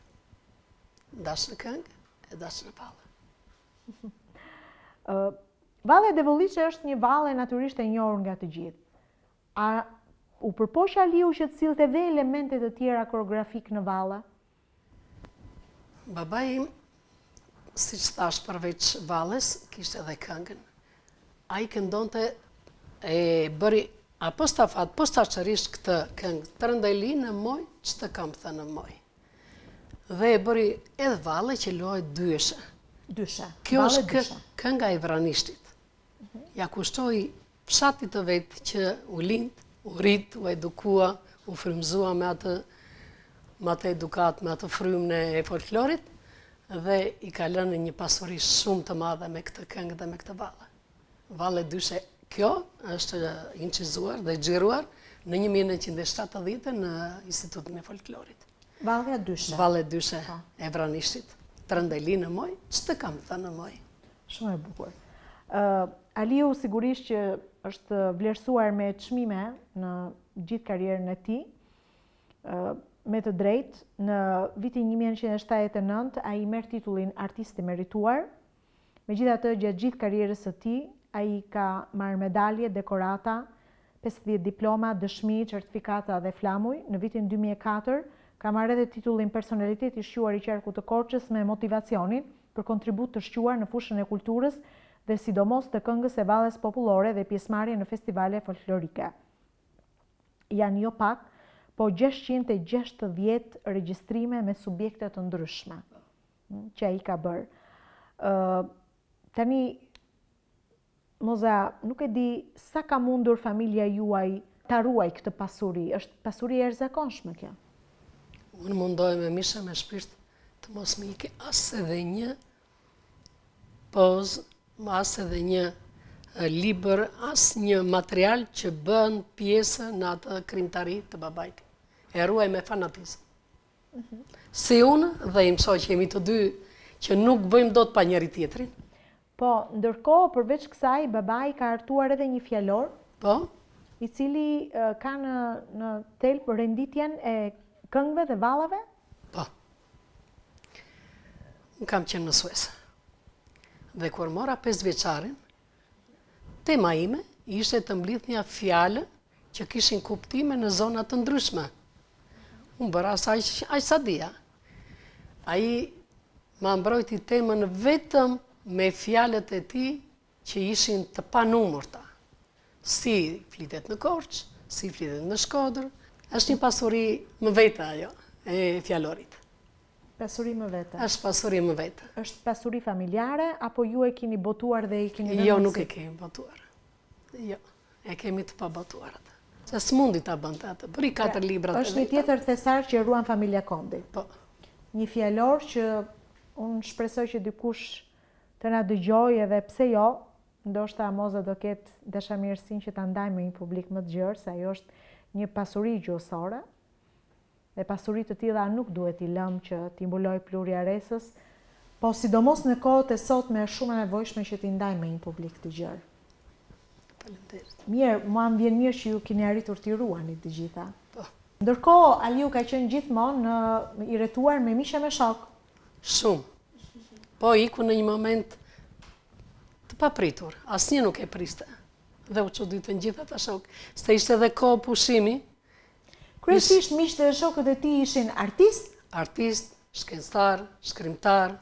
Dash në këngë, e dash në pallë. Valle e Devolliçe është një valle natyrisht e njohur nga të gjithë. A u përpoq Aliu që të sillte dhe elemente të tjera koreografik në valle? Babai im, siç thash, përveç valles, kishte edhe këngën. Ai këndonte e bëri apo stafat, posaçërisht këtë këngë, Trëndeli në moj, ç'të kam thënë në moj. Dhe e bëri edhe valle që lohet dyshe. Dyshe. Kjo është kënga e Vranishtit. Ja kushtoi fshatit të vet që u lind, u rrit, u edukua, u frymëzua me atë edukat, me atë frymën e folklorit dhe i ka lënë një pasuri shumë të madhe me këtë këngë dhe me këtë valle. Valle dyshe, kjo është incizuar dhe xhiruar në 1970 në Institutin e Folklorit. Valle dyshe. Valle dyshe e Vranishtit. Trëndeli në moj, ç'të kam thënë në moj. Shumë e bukur. Aliu sigurisht që është vlerësuar me çmime në gjithë karrierën e tij. Me të drejtë, në vitin 1979 ai merr titullin artist i merituar. Megjithatë, gjatë gjithë karrierës së tij, ai ka marrë medalje, dekorata, 50 diploma, dëshmi, certifikata dhe flamuj. Në vitin 2004 ka marrë edhe titullin personalitet i shquar i Qarkut të Korçës me motivacionin për kontribut të shquar në fushën e kulturës dhe sidomos të këngës së valles popullore dhe pjesëmarrje në festivale folklorike. Janë jo pak, po 660 regjistrime me subjekte të ndryshme që ai ka bërë. Tani Moza, nuk e di sa ka mundur familja juaj ta ruaj këtë pasuri. Është pasuri e jashtëzakonshme kjo. Unë mundohem me mishe me shpirt të mos më ikë as edhe një pozë, as edhe një libër, as një material që bën pjesë në atë krimtari të babait. E ruaj me fanatizëm. Si unë dhe im shoq jemi të dy që nuk bëjmë dot pa njëri tjetrin. Po, ndërkohë, përveç kësaj, babai ka hartuar edhe një fjalor, po, i cili ka në thelb renditjen e këngëve dhe vallave? Po. Unë kam qenë në Suez. Dhe kur mora 5 vjeçarin, tema ime ishte të mblidhnja fjalë që kishin kuptime në zona të ndryshme. Unë bëra aq sa dija. Ai ma mbrojti temën vetëm me fjalët e tij që ishin të panumërta. Si flitet në Korçë, si flitet në Shkodër, është një pasuri më vete ajo, e fjalorit. Pasuri më vete? Është pasuri më vete. Është pasuri familjare, apo ju e keni botuar dhe i keni dhënë? Jo, nuk e kemi botuar. Jo, e kemi të pabotuarat. Se s'mundi ta bënte atë, bëri 4 libra të veta. Është një tjetër thesar që ruan familja Kondi. Po. Një fjalor që unë shpresoj që dikush të na dëgjoj edhe pse jo, ndoshta Moza do ketë dashamirësinë që ta ndaj me një publik më të gjerë, se ajo është një pasuri gjuhësore, dhe pasuri të tilla nuk duhet i lëmë që t'i mbuloj pluriaresës, po sidomos në kohët e sotme është shumë e nevojshme që t'i ndaj me një publik të gjerë. Faleminderit. Mirë, mua më vjen mirë që ju keni arritur t'i ruani të gjitha. Po. Ndërkohë, Aliu ka qenë gjithmonë i rrethuar me mishe me shok. Shumë. Po iku në një moment të papritur, asnjë nuk e priste. Dhe u çuditën gjithë ata shok, se ishte edhe kohë pushimi. Kryesisht miqtë dhe shokët e tij ishin artistë? Artist, shkencëtar, shkrimtar.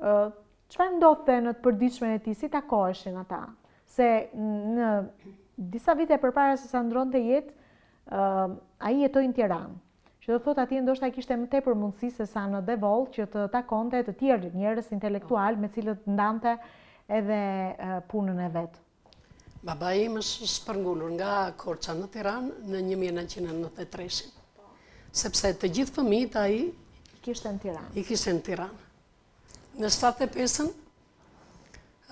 Çfarë ndodhte në të përditshmen e tij, si takoheshin ata? Se në disa vite përpara se sa ndronte jetë, ai jetoi në Tiranë. Që do thot atje ndoshta kishte më tepër mundësi se sa në Devoll që të takonte të tjerë njerëz intelektual me cilët ndante edhe punën e vet. Babai im është shpërngulur nga Korça në Tiranë në 1993. Sepse të gjithë fëmijët ai i kishte në Tiranë. Në 75-ën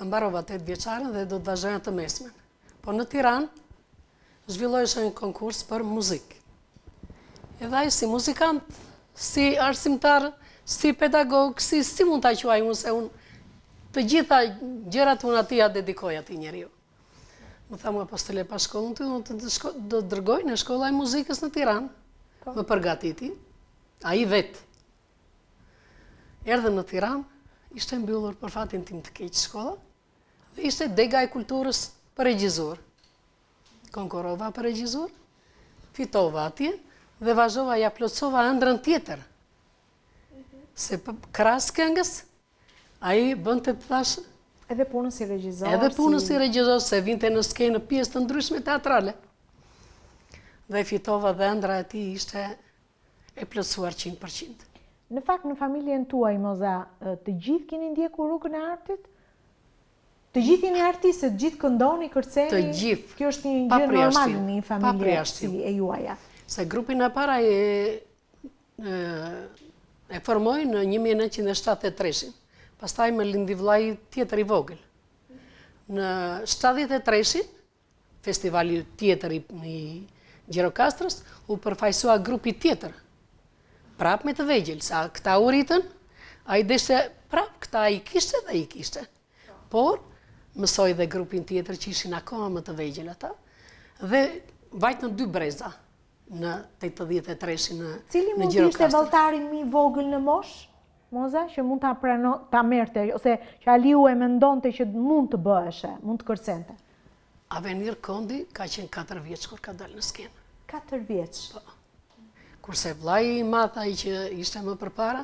mbarova 8 vjeçaren dhe do të vazhdoja të mesmen. Po në Tiranë zhvillohesha një konkurs për muzikë. Edhe ai si muzikant, si arsimtar, si pedagog, si mund ta quaj unë, se unë të gjitha gjërat unë atij ja dedikoj atij njeriu. Më tha mua, po s'të le pa shkollën ty, unë do të dërgoj në shkolla e muzikës në Tiranë. Më përgatiti, ai vetë. Erdhëm në Tiranë, ishte mbyllur për fatin tim të keq shkolla, dhe ishte dega e kulturës për regjizor. Konkurova për regjizor, fitova atje, dhe vazhdova ja plotësova ëndrrën tjetër. Se krahas këngës, ai bënte të thash edhe punën si regjizor. Edhe punën si regjizor, se vinte në skenë pjesë të ndryshme teatrale. Dhe fitova dhe ëndra e tij ishte e plotësuar 100%. Në fakt, në familjen tuaj, Moza, të gjithë keni ndjekur rrugën e artit? Të gjithë jeni artistë, të gjithë këndoni, kërceni? Të gjithë. Kjo është një gjë normale në një familje si e juaja. Se grupin e para e formoj në 1973. Pastaj më lindi vllai tjetër i vogël. Në 73, festivali tjetër i Gjirokastrës, u përfaqësua grupi tjetër. Prap me të vegjël, sa këta u ritën, ai deshte prap këta i kishte dhe i kishte. Por mësoj dhe grupin tjetër që ishin akoma më të vegjël ata, dhe vajt në 2 breza në 83 në Gjirokastrë. Cili mund të ishte valltari më i vogël në moshë, Moza, që mund ta merrte, ose që Aliu e mendonte që mund të bëheshe, mund të kërcente? Avenir Kondi ka qenë 4 vjeç kur ka dalë në skenë. 4 vjeç? Po. Kurse vllai i madh ai që ishte më përpara,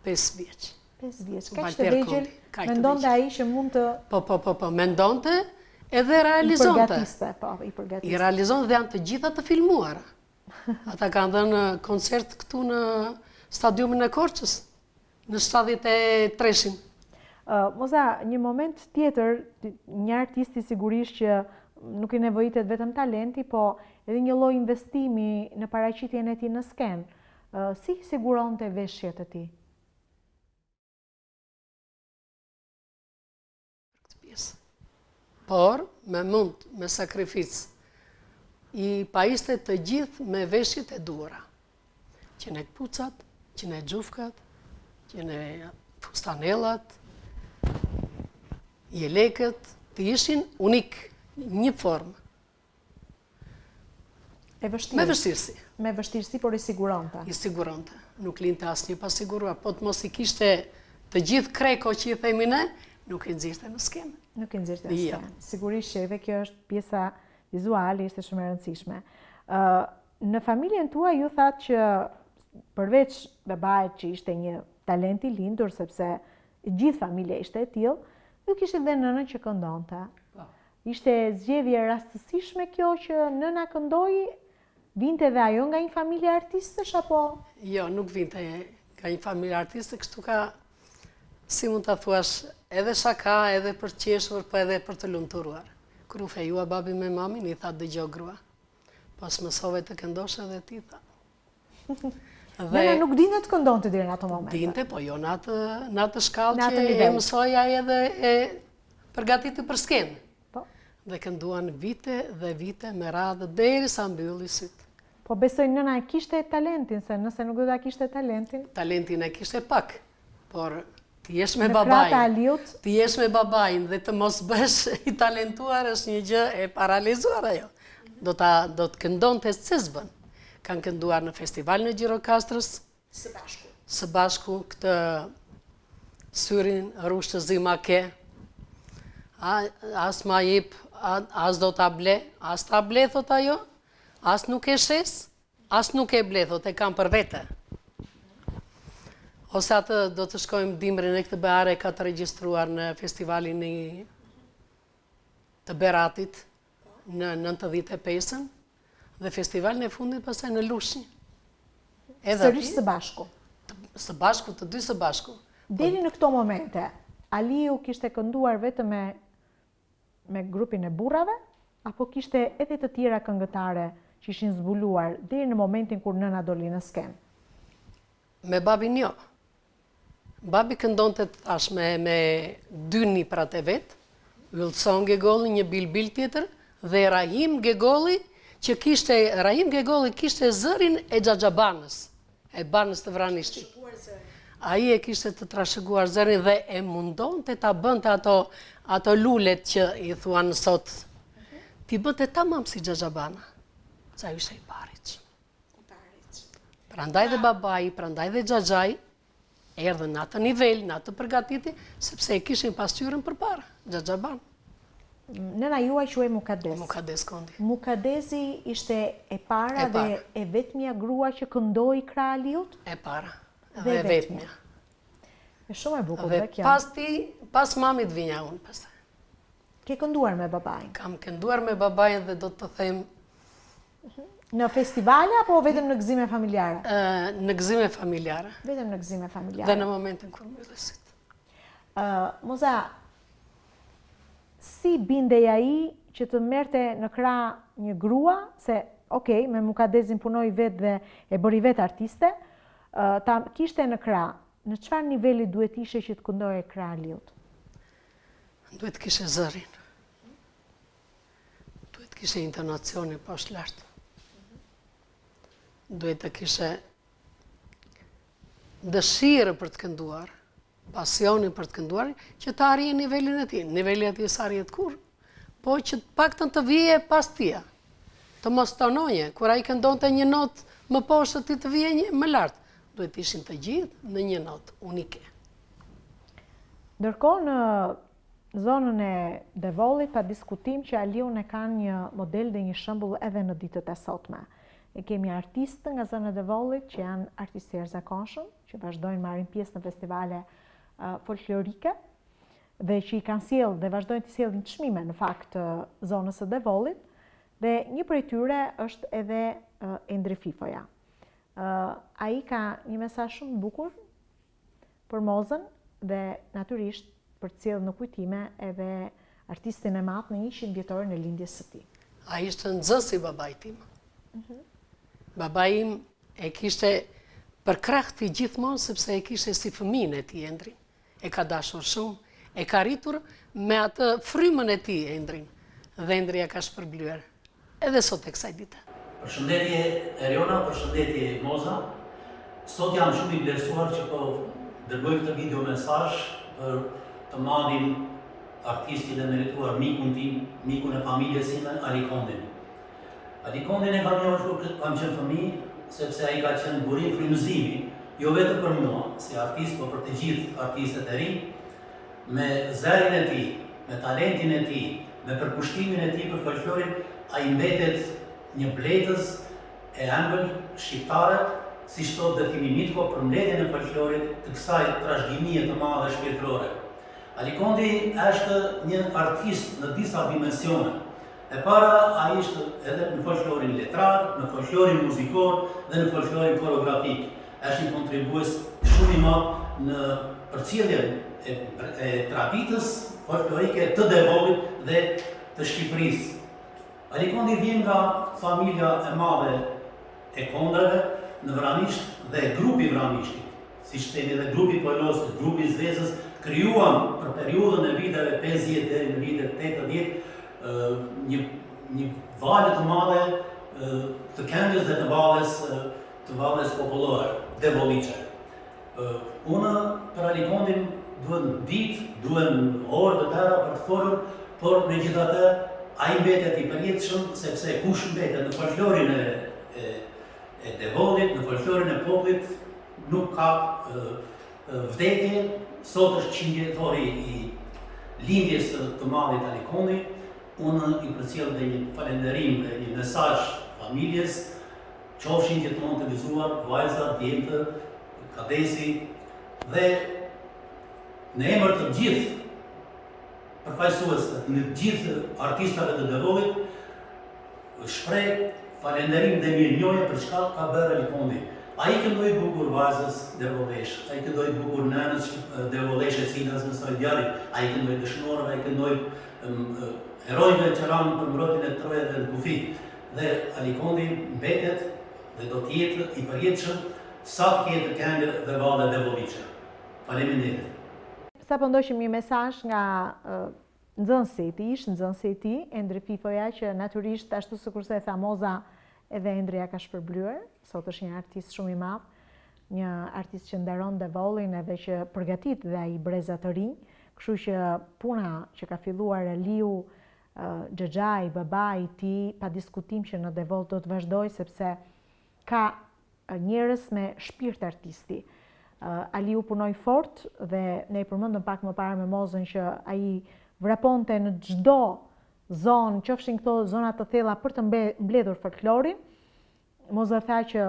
5 vjeç. 5 vjeç. Kaq të vegjël, mendonte ai që mund të... Po, mendonte edhe realizonte. I përgatiste. I realizonte dhe janë të gjitha të filmuara. Ata kanë dhënë koncert këtu në stadiumin e Korçës, në 73-shin. Moza, një moment tjetër, një artisti sigurisht që nuk i nevojitet vetëm talenti, po edhe një lloj investimi në paraqitjen e tij në skenë. Si siguronte veshjet e tij? Këtë pjesë. Por, me sakrificë, i pajiste të gjithë me veshjet e duara. Që ne kpucat, që ne xhufkat, që ne fustanellat, jelekët, të ishin unik, një formë. Me vështirësi. Me vështirësi, por i siguronte. I siguronte. Nuk linte asnjë pa siguruar, po të mos i kishte të gjithë kreko që i themi ne, nuk i nxirte në skenë. Nuk i nxirte në skenë. Sigurisht që edhe kjo është pjesa vizuale, ishte shumë e rëndësishme. Në familjen tuaj ju thatë që përveç babait që ishte një talent i lindur, sepse gjithë familja ishte e tillë, ju kishte dhe nënën që këndonte. Ishte zgjedhje rastësishme kjo që nëna këndoi, vinte dhe ajo nga një familje artistësh apo? Jo, nuk vinte nga një familje artiste, kështu ka, si mund ta thuash, edhe shaka, edhe për të qeshur, po edhe për të lumturuar. Kur u fejua babi me mamin, i tha dëgjoj grua. Pas mësove të këndosh edhe ti tha. Nëna nuk dinte të këndonte deri në ato momente. Dinte, po jo në atë shkallë që e mësoja edhe e përgatiti për skenë. Dhe kënduan vite dhe vite me radhë derisa mbylli syt. Po besoj nëna e kishte talentin, se nëse nuk do ta kishte talentin. Talentin e kishte pak, por ti jesh me babain dhe të mos bësh i talentuar është një gjë e paralizuar ajo. Do të këndonte se s'bën. Kanë kënduar në festival në Gjirokastrës, së bashku këtë syrin rrushtë zima ke, as ma jip, as do t'a ble, as t'a ble, thot ajo, as nuk e shes, as nuk e ble, thot e kam për vete. Ose atë do të shkojmë dimrin e këtë beare ka të regjistruar në festivalin të Beratit në 95-ën, dhe festivalin e fundit pastaj në Lushnjë. Sërish së bashku? Së bashku, të dy së bashku. Deri në këto momente, Aliu kishte kënduar vetëm me grupin e burrave, apo kishte edhe të tjera këngëtare që ishin zbuluar deri në momentin kur nëna doli në skenë? Me babin jo. Babi këndonte tash me 2 niprat e vet, Yllson Gegolli, një bilbil tjetër, dhe Rahim Gegolli, që kishte, Rahim Gegolli kishte zërin e Xhaxhabanës, e banës të Vranishtit. Ai e kishte të trashëguar zërin dhe e mundonte ta bënte ato lulet që i thuan sot. Ti bënte tamam si Xhaxhabana. Sa ishte i parit. Prandaj dhe babai, prandaj dhe xhaxhai erdhën në atë nivel, në atë përgatitje, sepse e kishin pasqyrën përpara, Xhaxhaban. Nëna juaj quhej Mukades. Mukades Kondi. Mukadesi ishte e para dhe e vetmja grua që këndoi krah Aliut? E para. Dhe e vetmja. E shumë e bukur dhe kjo. Pas mamit vinja unë pastaj. Ke kënduar me babain? Kam kënduar me babain dhe do të them... Në festivale apo vetëm në gëzime familjare? Në gëzime familjare. Vetëm në gëzime familjare. Dhe në momentin kur mbyllesit. Moza, si bindej ai që të merrte në krah një grua, se okej, me Mukadezin punoi vetë dhe e bëri vetë artiste, ta kishte në krah, në çfarë niveli duhet ishe që të këndoje krah Aliut? Duhet kishe zërin. Duhet kishe intonacionin poshtë lart. Duhet të kishe dëshirë për të kënduar, pasionin për të kënduar, që të arrijë nivelin e tij. Niveli atij s'arrihet kurrë, po që paktën të vije pas tia. Të mos tonoje, kur ai këndonte një notë më poshtë ti të vije një më lart. Duhet ishin të gjithë në një notë unike. Ndërkohë në zonën e Devollit pa diskutim që Aliu ne kanë një model dhe një shembull edhe në ditët e sotme. E kemi artistë nga zona e Devollit që janë artistë jashtëzakonshëm, që vazhdojnë marrin pjesë në festivale folklorike dhe që i kanë sjellë dhe vazhdojnë të sjellin çmime në fakt zonës së Devollit, dhe një prej tyre është edhe Endri Fifoja. Ai ka një mesazh shumë bukur për Mozën dhe natyrisht për të sjellë në kujtime edhe artistin e madh në 100 vjetorin e lindjes së tij. Ai ishte nxësi babait tim. Babai im e kishte për krah të gjithmonë sepse e kishte si fëmijën e tij Endrin. E ka dashur shumë, e ka rritur me atë frymën e tij Endrin. Dhe Endri ja ka shpërblyer edhe sot e kësaj dite. Përshëndetje Eriona, përshëndetje Moza. Sot jam shumë i vlerësuar që po dërgoj këtë video mesazh për të madhin artistin e merituar, mikun tim, mikun e familjes time, Ali Kondin. Ali Kondin e kam njohur kur kam qenë fëmijë, sepse ai ka qenë burim frymëzimi, jo vetëm për mua, si artist, por për të gjithë artistët e rinj, me zërin e tij, me talentin e tij, me përkushtimin e tij për folklorin, ai mbetet një bletës e ëmbël shqiptare, si thot Detimi Mitko, për mbledhjen e folklorit të kësaj trashëgimie të madhe shpirtërore. Ali Kondi është një artist në disa dimensione. E para, ai ishte edhe në folklorin letrar, në folklorin muzikor dhe në folklorin koreografik. Është një kontribues shumë i madh në përcjelljen e traditës folklorike të Devollit dhe të Shqipërisë. Ali Kondi vjen nga familja e madhe e Kondrave në Vranisht dhe grupi Vranishtit, siç themi edhe grupi Polosit, grupi Zvezës, krijuan për periudhën e viteve 50 deri në vitet 80 një valë të madhe të këngës dhe të valles popullore, devolliqe. Unë për Ali Kondin duhen ditë, duhen orë të tëra për të folur, por megjithatë ai mbetet i përjetshëm sepse kush mbetet në folklorin e Devollit, në folklorin e popullit, nuk ka vdekje. Sot është 100 vjetori i lindjes të madhit Ali Kondi. Unë i përcjell dhe një falënderim dhe një mesazh familjes, qofshin gjithmonë të gëzuar, vajza, djemtë, kadesi, dhe në emër të gjithë përfaqësuesve, në gjithë artistave të Devollit, shpreh falënderim dhe mirënjohje për çka ka bërë Ali Kondi. Ai këndoi bukur vajzës Devollesh, ai këndoi bukur nënës Devollesh e cilës mësoi djalit, ai këndoi dëshnorëve, ai këndoi herojve që ranë për mbrojtjen e Trojës dhe Kufit. Dhe Ali Kondi mbetet dhe do të jetë i përjetshëm sa të ketë këngë dhe valle devolliqe. Faleminderit. Sa po ndoshim një mesazh nga nxënësi i tij, ish nxënësi i tij, Endri Fifoja, që natyrisht ashtu sikurse e tha Moza, edhe Endri ja ka shpërblyer, sot është një artist shumë i madh, një artist që ndaron Devollin edhe që përgatit dhe ai breza të rinj, kështu që puna që ka filluar Aliu, Xhaxhai, babai i tij, pa diskutim që në Devoll do të vazhdoj sepse ka njerëz me shpirt artisti. Aliu punoi fort dhe ne i përmendëm pak më parë me Mozën që ai vraponte në çdo zonë, qofshin këto zona të thella për të mbledhur folklorin. Moza tha që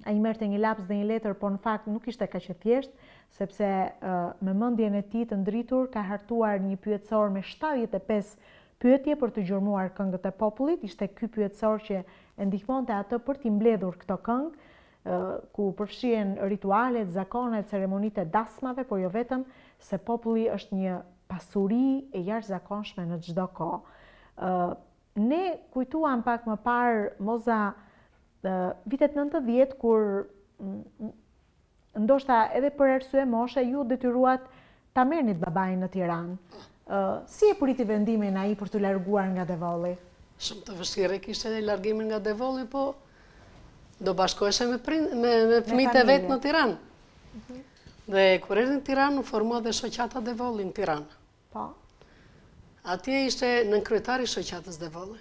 ai merrte një laps dhe një letër, por në fakt nuk ishte kaq e thjeshtë, sepse me mendjen e tij të ndritur ka hartuar një pyetësor me 75 pyetje për të gjurmuar këngët e popullit. Ishte ky pyetësor që e ndihmonte atë për t'i mbledhur këto këngë, ku përfshihen ritualet, zakonet, ceremonitë e dasmave, por jo vetëm, se populli është një pasuri e jashtëzakonshme në çdo kohë. Ne kujtuam pak më parë, Moza, vitet 90, kur ndoshta edhe për arsye moshe ju detyruat ta merrnit babain në Tiranë. Si e priti vendimin ai për të larguar nga Devolli? Shumë të vështirë kishte largimin nga Devolli, po do bashkoheshe me fëmijët e vet në Tiranë. Dhe kur erdhi në Tiranë, u formua dhe shoqata Devolli në Tiranë. Po. Atje ishte nënkryetari i shoqatës Devolli.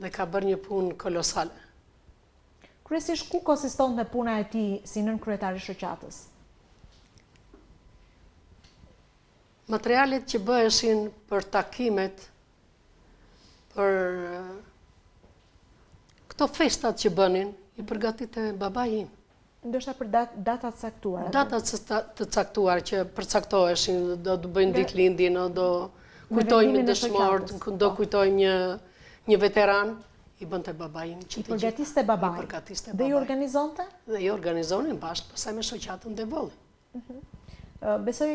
Dhe ka bërë një punë kolosale. Kryesisht ku konsistonte puna e tij si nënkryetari i shoqatës? Materialet që bëheshin për takimet, për këto festat që bënin, i përgatite babai im. Ndoshta për datat caktuara. Datat të caktuar që përcaktoheshin, do të bëjnë ditëlindjen, do kujtojmë një dëshmor, do kujtojmë një veteran, i bënte babai im. I përgatiste babai. Dhe i organizonte? Dhe i organizonin bashkë pastaj me shoqatën Devolli. Besoj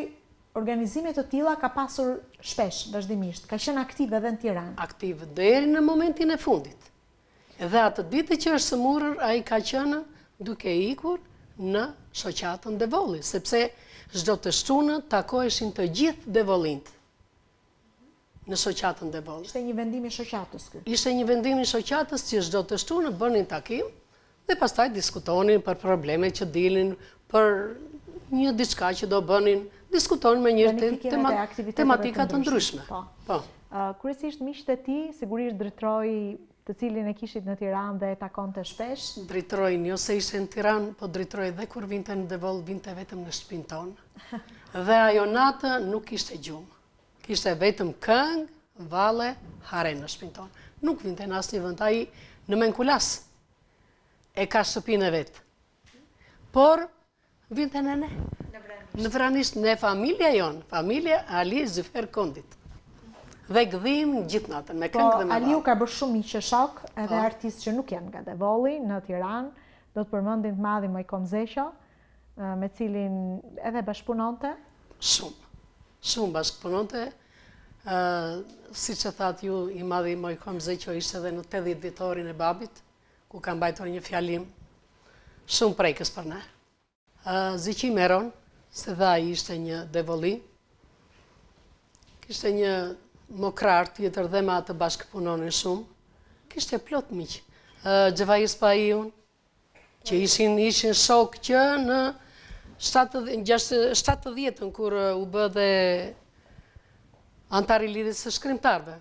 organizime të tilla ka pasur shpesh, vazhdimisht. Ka qenë aktiv edhe në Tiranë. Aktiv deri në momentin e fundit. Edhe atë ditë që është sëmurur, ai ka qenë duke ikur në shoqatën Devolli, sepse çdo të shtunë takoheshin të gjithë devollinjt në shoqatën Devolli. Ishte një vendim i shoqatës ky. Ishte një vendim i shoqatës që çdo të shtunë bënin takim dhe pastaj diskutonin për probleme që dilnin, për një diçka që do bënin, diskutonin me njërë tematika të ndryshme. Po. Kryesisht miqtë e tij, sigurisht drejtori të cilin e kishit në Tiranë dhe e takonte shpesh. Drejtrojnë, jo se ishte në Tiranë, po drejtroj dhe kur vinte në Devoll, vinte vetëm në shtëpinë tonë. Dhe ajo natë nuk ishte gjumë. Kishte vetëm këngë, valle, hare në shtëpinë tonë. Nuk vinte në asnjë vend, ai në Menkulas e ka shtëpinë e vet. Por vinte në ne. Në Vranisht, ne familja jonë, familja Ali Zyfer Kondit. Dhe gdhim gjithë natën, me këngë dhe me valle. Aliu ka bërë shumë miqë shok, edhe artistë që nuk janë nga Devolli, në Tiranë, do të përmendin të madhi Mojkom Zeqo, me cilin edhe bashkëpunonte. Shumë bashkëpunonte. Si që thatë ju, i madhi Mojkom Zeqo ishte edhe në 80 vjetorin e babit, ku ka mbajtur një fjalim shumë prekës për ne. Ziqi Meron, se dha i ishte një Devolli, kishte një mokrar tjetër dhe me atë bashkëpunonin shumë, kishte plot miq. Xhevais Paiun, që ishin shok që në 70-ën kur u bë dhe antar i lidhjes së shkrimtarëve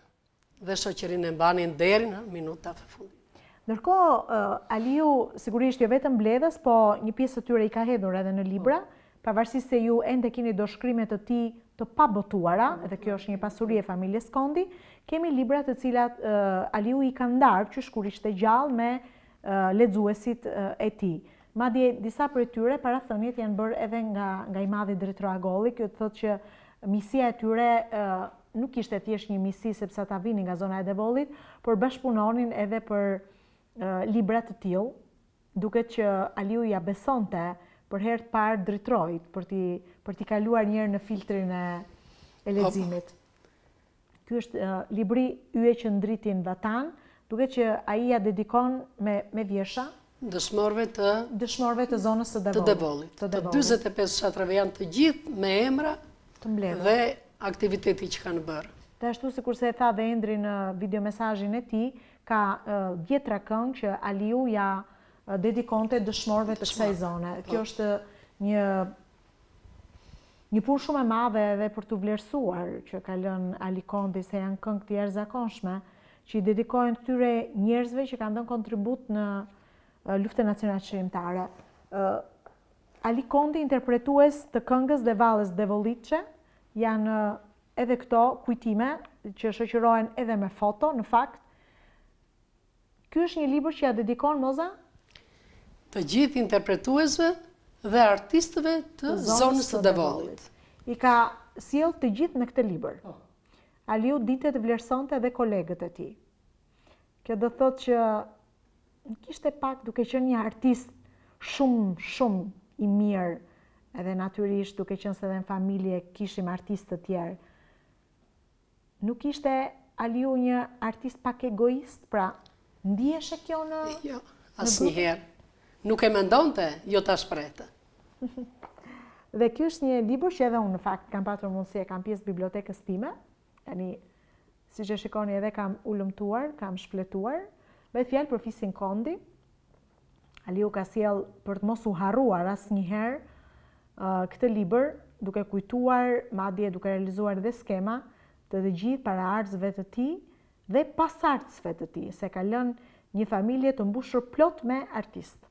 dhe shoqërinë e mbanin deri në minutat e fundit. Ndërkohë, Aliu sigurisht jo vetëm mbledhës, po një pjesë të tyre i ka hedhur edhe në libra, pavarësisht se ju ende keni do shkrimet të tij të pabotuara, edhe kjo është një pasuri e familjes Kondi, kemi libra të cilat Aliu i ka ndarë qysh kur ishte gjallë me lexuesit e tij. Madje disa prej tyre parathëniet janë bërë edhe nga i madhi drejtor Agolli, kjo të thotë që misia e tyre nuk ishte thjesht një misi sepse ata vinin nga zona e Devollit, por bashkëpunonin edhe për libra të tillë, duket që Aliu ja besonte për herë të parë drejtrojt për t'i kaluar njërë në filtrin e leximit. Ky është libri Yje që ndritin vatan, duket që ai ja dedikon me vjesha dëshmorëve të zonës së Devollit. Të 45 fshatrave janë të gjithë me emra të mbledhur. Dhe aktiviteti që kanë bërë. Dhe ashtu si kurse e tha dhe Endri në videomesazhin e tij, ka 10 këngë që Aliu ja dedikonte dëshmorëve të kësaj zone. Kjo është një punë shumë e madhe edhe për të vlerësuar që ka lënë Ali Kondi, se janë këngë të jashtëzakonshme që i dedikohen këtyre njerëzve që kanë dhënë kontribut në luftën nacionale çlimtare. Ali Kondi, interpretues të këngës dhe valles Devolliçe, janë edhe këto kujtime që shoqërohen edhe me foto, në fakt. Ky është një libër që ja dedikon Moza të gjithë interpretuesve dhe artistëve të zonës së Devollit. I ka sjell të gjithë në këtë libër. Aliu ditë të vlerësonte edhe kolegët e tij. Kjo do thotë që kishte pak, duke qenë një artist shumë i mirë, edhe natyrisht duke qenë se edhe në familje kishim artistë të tjerë. Nuk ishte Aliu një artist pak egoist, pra ndiheshe kjo në... Jo, asnjëherë. Nuk e mendonte, jo ta shprehte. Dhe ky është një libër që edhe unë në fakt kam patur mundësi, kam pjesë bibliotekës time. Tani, siç e shikoni edhe kam ulëmtuar, kam shfletuar. Bëhet fjalë për Fisin Kondi. Aliu ka sjell për të mos u harruar asnjëherë këtë libër, duke kujtuar, madje duke realizuar dhe skema të gjithë paraardhësve të tij dhe pasardhësve të tij, se ka lënë një familje të mbushur plot me artistë.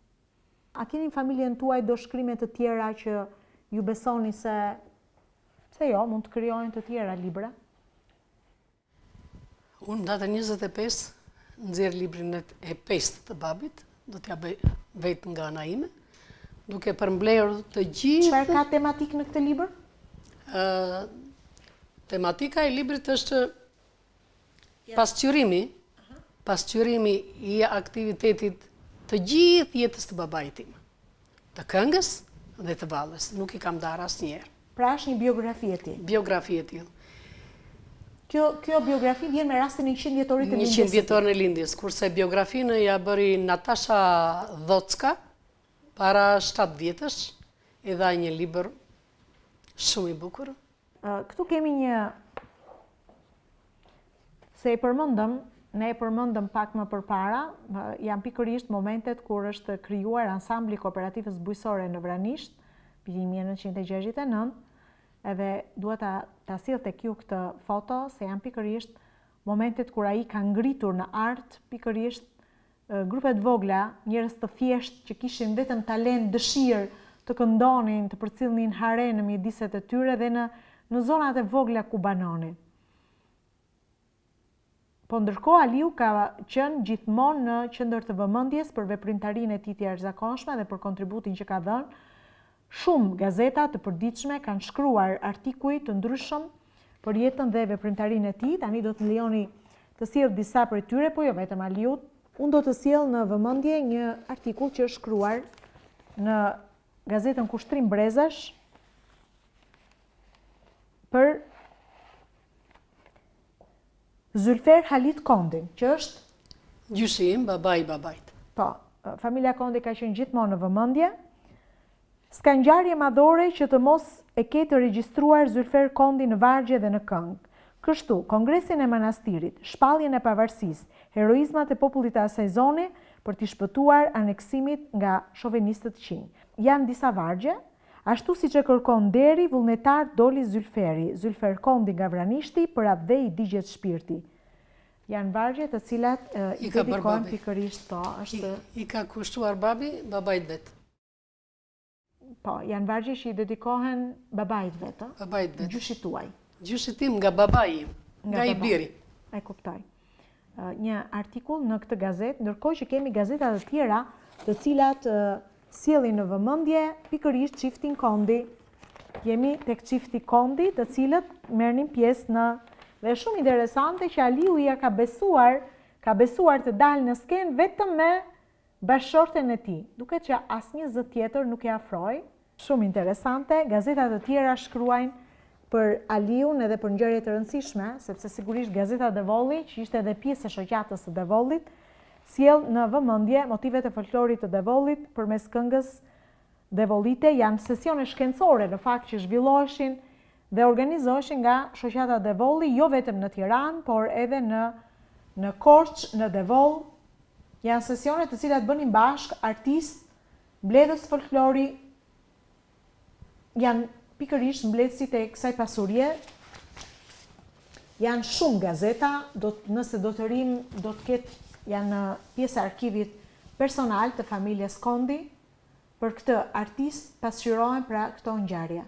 A keni në familjen tuaj do shkrimet të tjera që ju besoni se jo, mund të krijojnë të tjera libra? Unë datën 25 nxjerr librin e 5 të babit, do t'ja bëj vetë nga ana ime, duke përmbledhur të gjithë. Çfarë ka tematikë në këtë libër? Tematika e librit është pasqyrimi i aktivitetit të gjithë jetës të babait tim, të këngës dhe të valles. Nuk i kam darë asnjëherë. Pra është një biografi e tij. Biografi e tij. Kjo biografi vjen me rastin e 100 vjetorit të lindjes. 100 vjetorin e lindjes, kurse biografinë ja bëri Natasha Dhocka para 7 vjetësh, i dha një libër shumë i bukur. Këtu kemi një, se ne e përmendëm pak më përpara, janë pikërisht momentet kur është krijuar ansambli kooperativës bujqësore në Vranisht, vitin 1969, edhe duhet ta sill tek ju këtë foto, se janë pikërisht momentet kur ai ka ngritur në art, pikërisht grupet vogla, njerëz të thjesht që kishin vetëm talent, dëshirë të këndonin, të përcjellnin hare në mjediset e tyre dhe në zonat e vogla ku banonin. Po ndërkohë Aliu ka qenë gjithmonë në qendër të vëmendjes për veprimtarinë e tij të jashtëzakonshme dhe për kontributin që ka dhënë. Shumë gazeta të përditshme kanë shkruar artikuj të ndryshëm për jetën dhe veprimtarinë e tij. Tani do të lejoni të sjell disa prej tyre, po jo vetëm Aliut. Unë do të sjell në vëmendje një artikull që është shkruar në gazetën Kushtrim Brezash për Zylfer Halit Kondin, që është gjyshi im, babai i babait. Po, familja Kondi ka qenë gjithmonë në vëmendje. S'ka ngjarje madhore që të mos e ketë regjistruar Zylfer Kondi në vargje dhe në këngë. Kështu, Kongresin e Manastirit, shpalljen e pavarësisë, heroizmat e popullit të asaj zone për t'i shpëtuar aneksimit nga shovenistët qinj. Janë disa vargje, ashtu si që kërkon deri, vullnetar doli Zylferi, Zylfer Kondi nga Vranishti, për atë dhe i digjet shpirti. Janë vargje të cilat i dedikohen pikërisht, po, është... I ka kushtuar babait vet. Po, janë vargje që i dedikohen babait vet, babait vet. Gjyshit tuaj. Gjyshit tim nga babai im, nga i biri. E kuptoj. Një artikull në këtë gazetë, ndërkohë që kemi gazeta të tjera, të cilat sjellin në vëmendje pikërisht çiftin Kondi. Jemi tek çifti Kondi, të cilët merrnin pjesë në, dhe shumë interesante që Aliu ja ka besuar të dalë në skenë vetëm me bashkëshorten e tij, duke që asnjë zë tjetër nuk e afroi. Shumë interesante, gazetat të tjera shkruajnë për Aliun edhe për ngjarje të rëndësishme, sepse sigurisht gazeta Devolli, që ishte edhe pjesë e shoqatës së Devollit, sjell në vëmendje motivet e folklorit të Devollit përmes këngës Devollite. Janë sesione shkencore në fakt që zhvilloheshin dhe organizoheshin nga shoqata Devolli, jo vetëm në Tiranë, por edhe në Korçë, në Devoll. Janë sesione të cilat bënin bashk artistë, mbledhës folklori, janë pikërisht mbledhësit e kësaj pasurie. Janë shumë gazeta, nëse do të rim, do të ketë, janë pjesë arkivit personal të familjes Kondi, për këtë artist pasqyrohen pra këto ngjarje.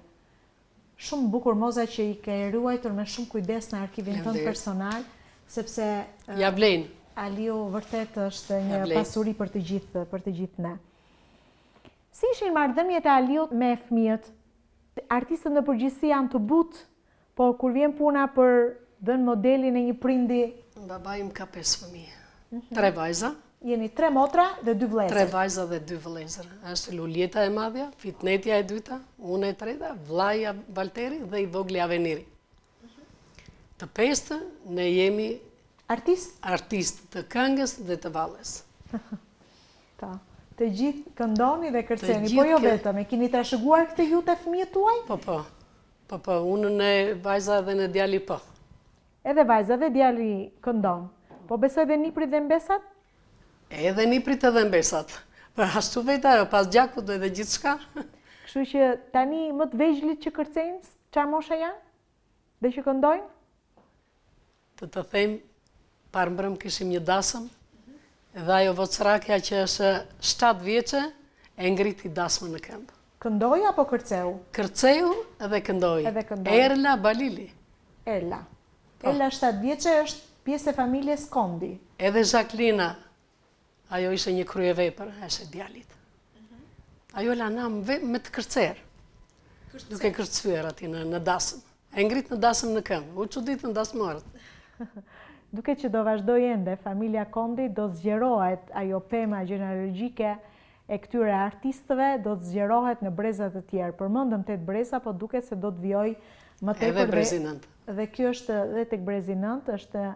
Shumë bukur Moza që i ke ruajtur me shumë kujdes në arkivin tënd personal, sepse ja vlen. Aliu vërtet është një pasuri për të gjithë ne. Si ishin marrëdhëniet e Aliut me fëmijët? Artistët në përgjithësi janë të butë, por kur vjen puna për dhënë modelin e një prindi... Babai im ka 5 fëmijë. 3 vajza. Jeni 3 motra dhe 2 vëllezër. 3 vajza dhe 2 vëllezër. Është Lulieta e madhja, Fitnetja e dyta, unë e treta, vllaja Valteri dhe i vogli Aveniri. Të pestë ne jemi artist të këngës dhe të valles. Të gjithë këndoni dhe kërceni, po jo vetëm, e keni trashëguar këtë ju të fëmijët tuaj? Po, unë në vajza dhe në djali po. Edhe vajza dhe djali këndon, po besoj dhe niprit dhe mbesat? Edhe niprit edhe mbesat. Për ashtu vetë ajo, pas gjakut dhe gjithë shka. Kështu që tani më të vegjlit që kërcejnë, çfarë mosha janë? Dhe që këndojnë? Të them, parë mbrëm kishim një dasëm, dhe ajo vocrakja që është 7 vjeçe, e ngriti dasmën në këmbë. Këndoj apo kërceu? Kërceu edhe këndoj. Erla Balili. Erla 7 vjeçe është pjesë e familjes Kondi. Edhe Jacqueline, ajo ishe një kryevepër, është djalit. Ajo lana me të kërcer, duke kërcyer ati në dasëm. E ngrit në dasëm në këmbë, u çudit në dasmorët. Duke që do vazhdoj ende, familja Kondi do zgjerohet ajo pema gjenealogjike e këtyre artistëve, do të zgjerohet në brezat e tjerë. Përmendëm 8 breza, po duket se do të vijoj më tepër. Edhe brezi 9. Dhe kjo është edhe tek brezi 9, është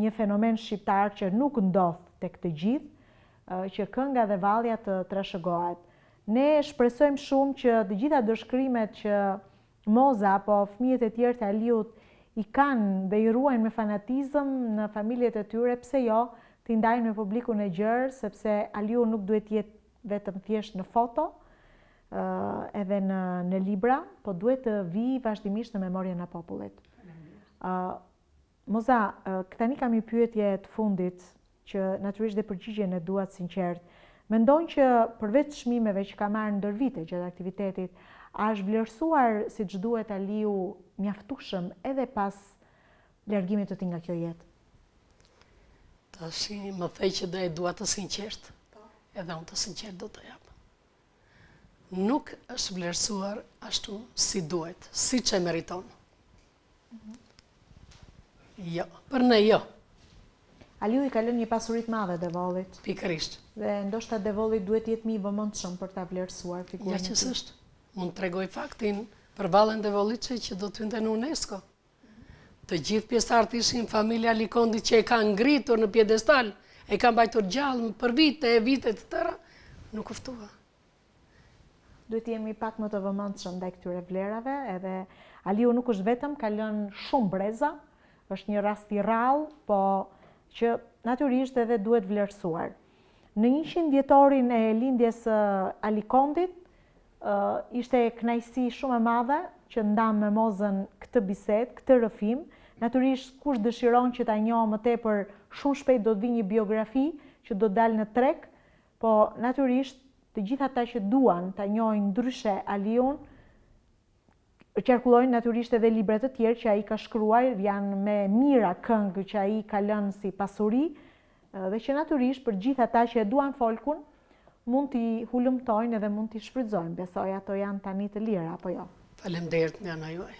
një fenomen shqiptar që nuk ndodh tek të gjithë, që kënga dhe vallja të trashëgohet. Ne shpresojmë shumë që të gjitha dëshkrimet që Moza apo fëmijët e tjerë të Aliut i kanë dhe i ruajnë me fanatizëm në familjet e tyre, pse jo, t'i ndajnë me publikun e gjerë, sepse Aliu nuk duhet jetë vetëm thjesht në foto, edhe në libra, po duhet të vi vazhdimisht në memorien e popullit. Moza, tani kam një pyetje të fundit, që natyrisht dhe përgjigjen e duat sinqert. Mendon që përveç çmimeve që ka marrë ndër vite gjatë aktivitetit, a është vlerësuar siç duhet Aliu mjaftueshëm edhe pas largimit të tij nga kjo jetë? Tash më thej që do e dua të sinqert. Edhe unë të sinqert do të jap. Nuk është vlerësuar ashtu si duhet, siç e meriton. Jo, për ne jo. Aliu i ka lënë një pasuri të madhe Devollit. Pikërisht. Dhe ndoshta Devolli duhet jetë më i vëmendshëm për ta vlerësuar figurën. Ja që s'është. Mund të tregoj faktin për vallën Devollit që do të hynte në UNESCO. Të gjithë pjesëtarët ishin familja Likondit që e ka ngritur në piedestal, e ka mbajtur gjallë për vite të tëra, nuk u ftua. Duhet jemi pak më të vëmendshëm ndaj këtyre vlerave, edhe Aliu nuk është vetëm, ka lënë shumë breza, është një rast i rrallë, po që natyrisht edhe duhet vlerësuar. Në 100 vjetorin e lindjes Alikondit, ishte kënaqësi shumë e madhe që ndam me Mozën këtë bisedë, këtë rrëfim. Natyrisht kush dëshiron që ta njohë më tepër, shumë shpejt do të vi një biografi që do të dalë në treg, po natyrisht të gjithë ata që duan ta njohin ndryshe Aliun, qarkullojnë natyrisht edhe libra të tjerë që ai ka shkruar, janë me mira këngë që ai ka lënë si pasuri, dhe që natyrisht për gjithë ata që e duan folkun, mund t'i hulumtojnë edhe mund t'i shfrytëzojnë. Besoj ato janë tani të lira, apo jo? Faleminderit nga ana juaj.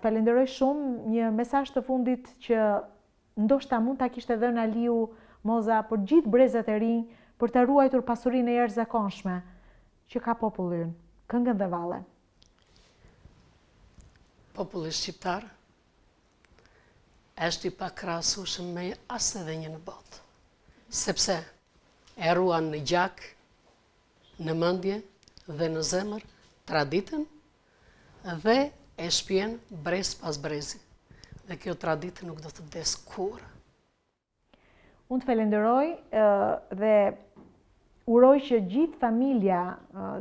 Falenderoj shumë, një mesazh të fundit që ndoshta mund ta kishte dhënë Aliu Moza për gjithë brezat e rinj për të ruajtur pasurinë e jashtëzakonshme që ka populli ynë, këngën dhe valle. Populli shqiptar është i pakrahasueshëm me as edhe një në botë, sepse e ruan në gjak, në mendje dhe në zemër traditën dhe e shpjen brez pas brezi. Dhe kjo traditë nuk do të vdes kurrë. Unë të falenderoj dhe uroj që gjithë familja,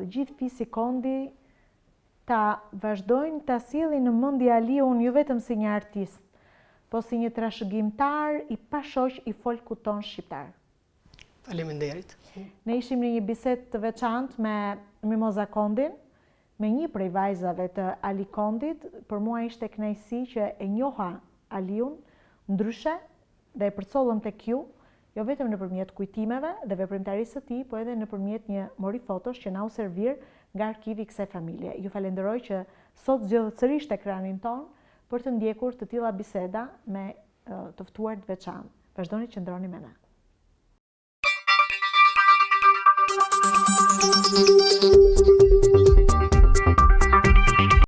gjithë fisi Kondi ta vazhdojnë ta sjellin në mendje Aliun jo vetëm si një artist, po si një trashëgimtar i pashoq i folkut ton shqiptar. Faleminderit. Ne ishim në një bisedë të veçantë me Mimoza Kondin, me një prej vajzave të Ali Kondit. Për mua ishte kënaqësi që e njoha Aliun ndryshe dhe e përcollëm tek ju, jo vetëm nëpërmjet kujtimeve dhe veprimtarisë së tij, po edhe nëpërmjet një mori fotosh që na u servir nga arkivi i kësaj familje. Ju falenderoj që sot zgjodhët sërish ekranin ton për të ndjekur të tilla biseda me të ftuar të veçantë. Vazhdoni që qëndroni me ne.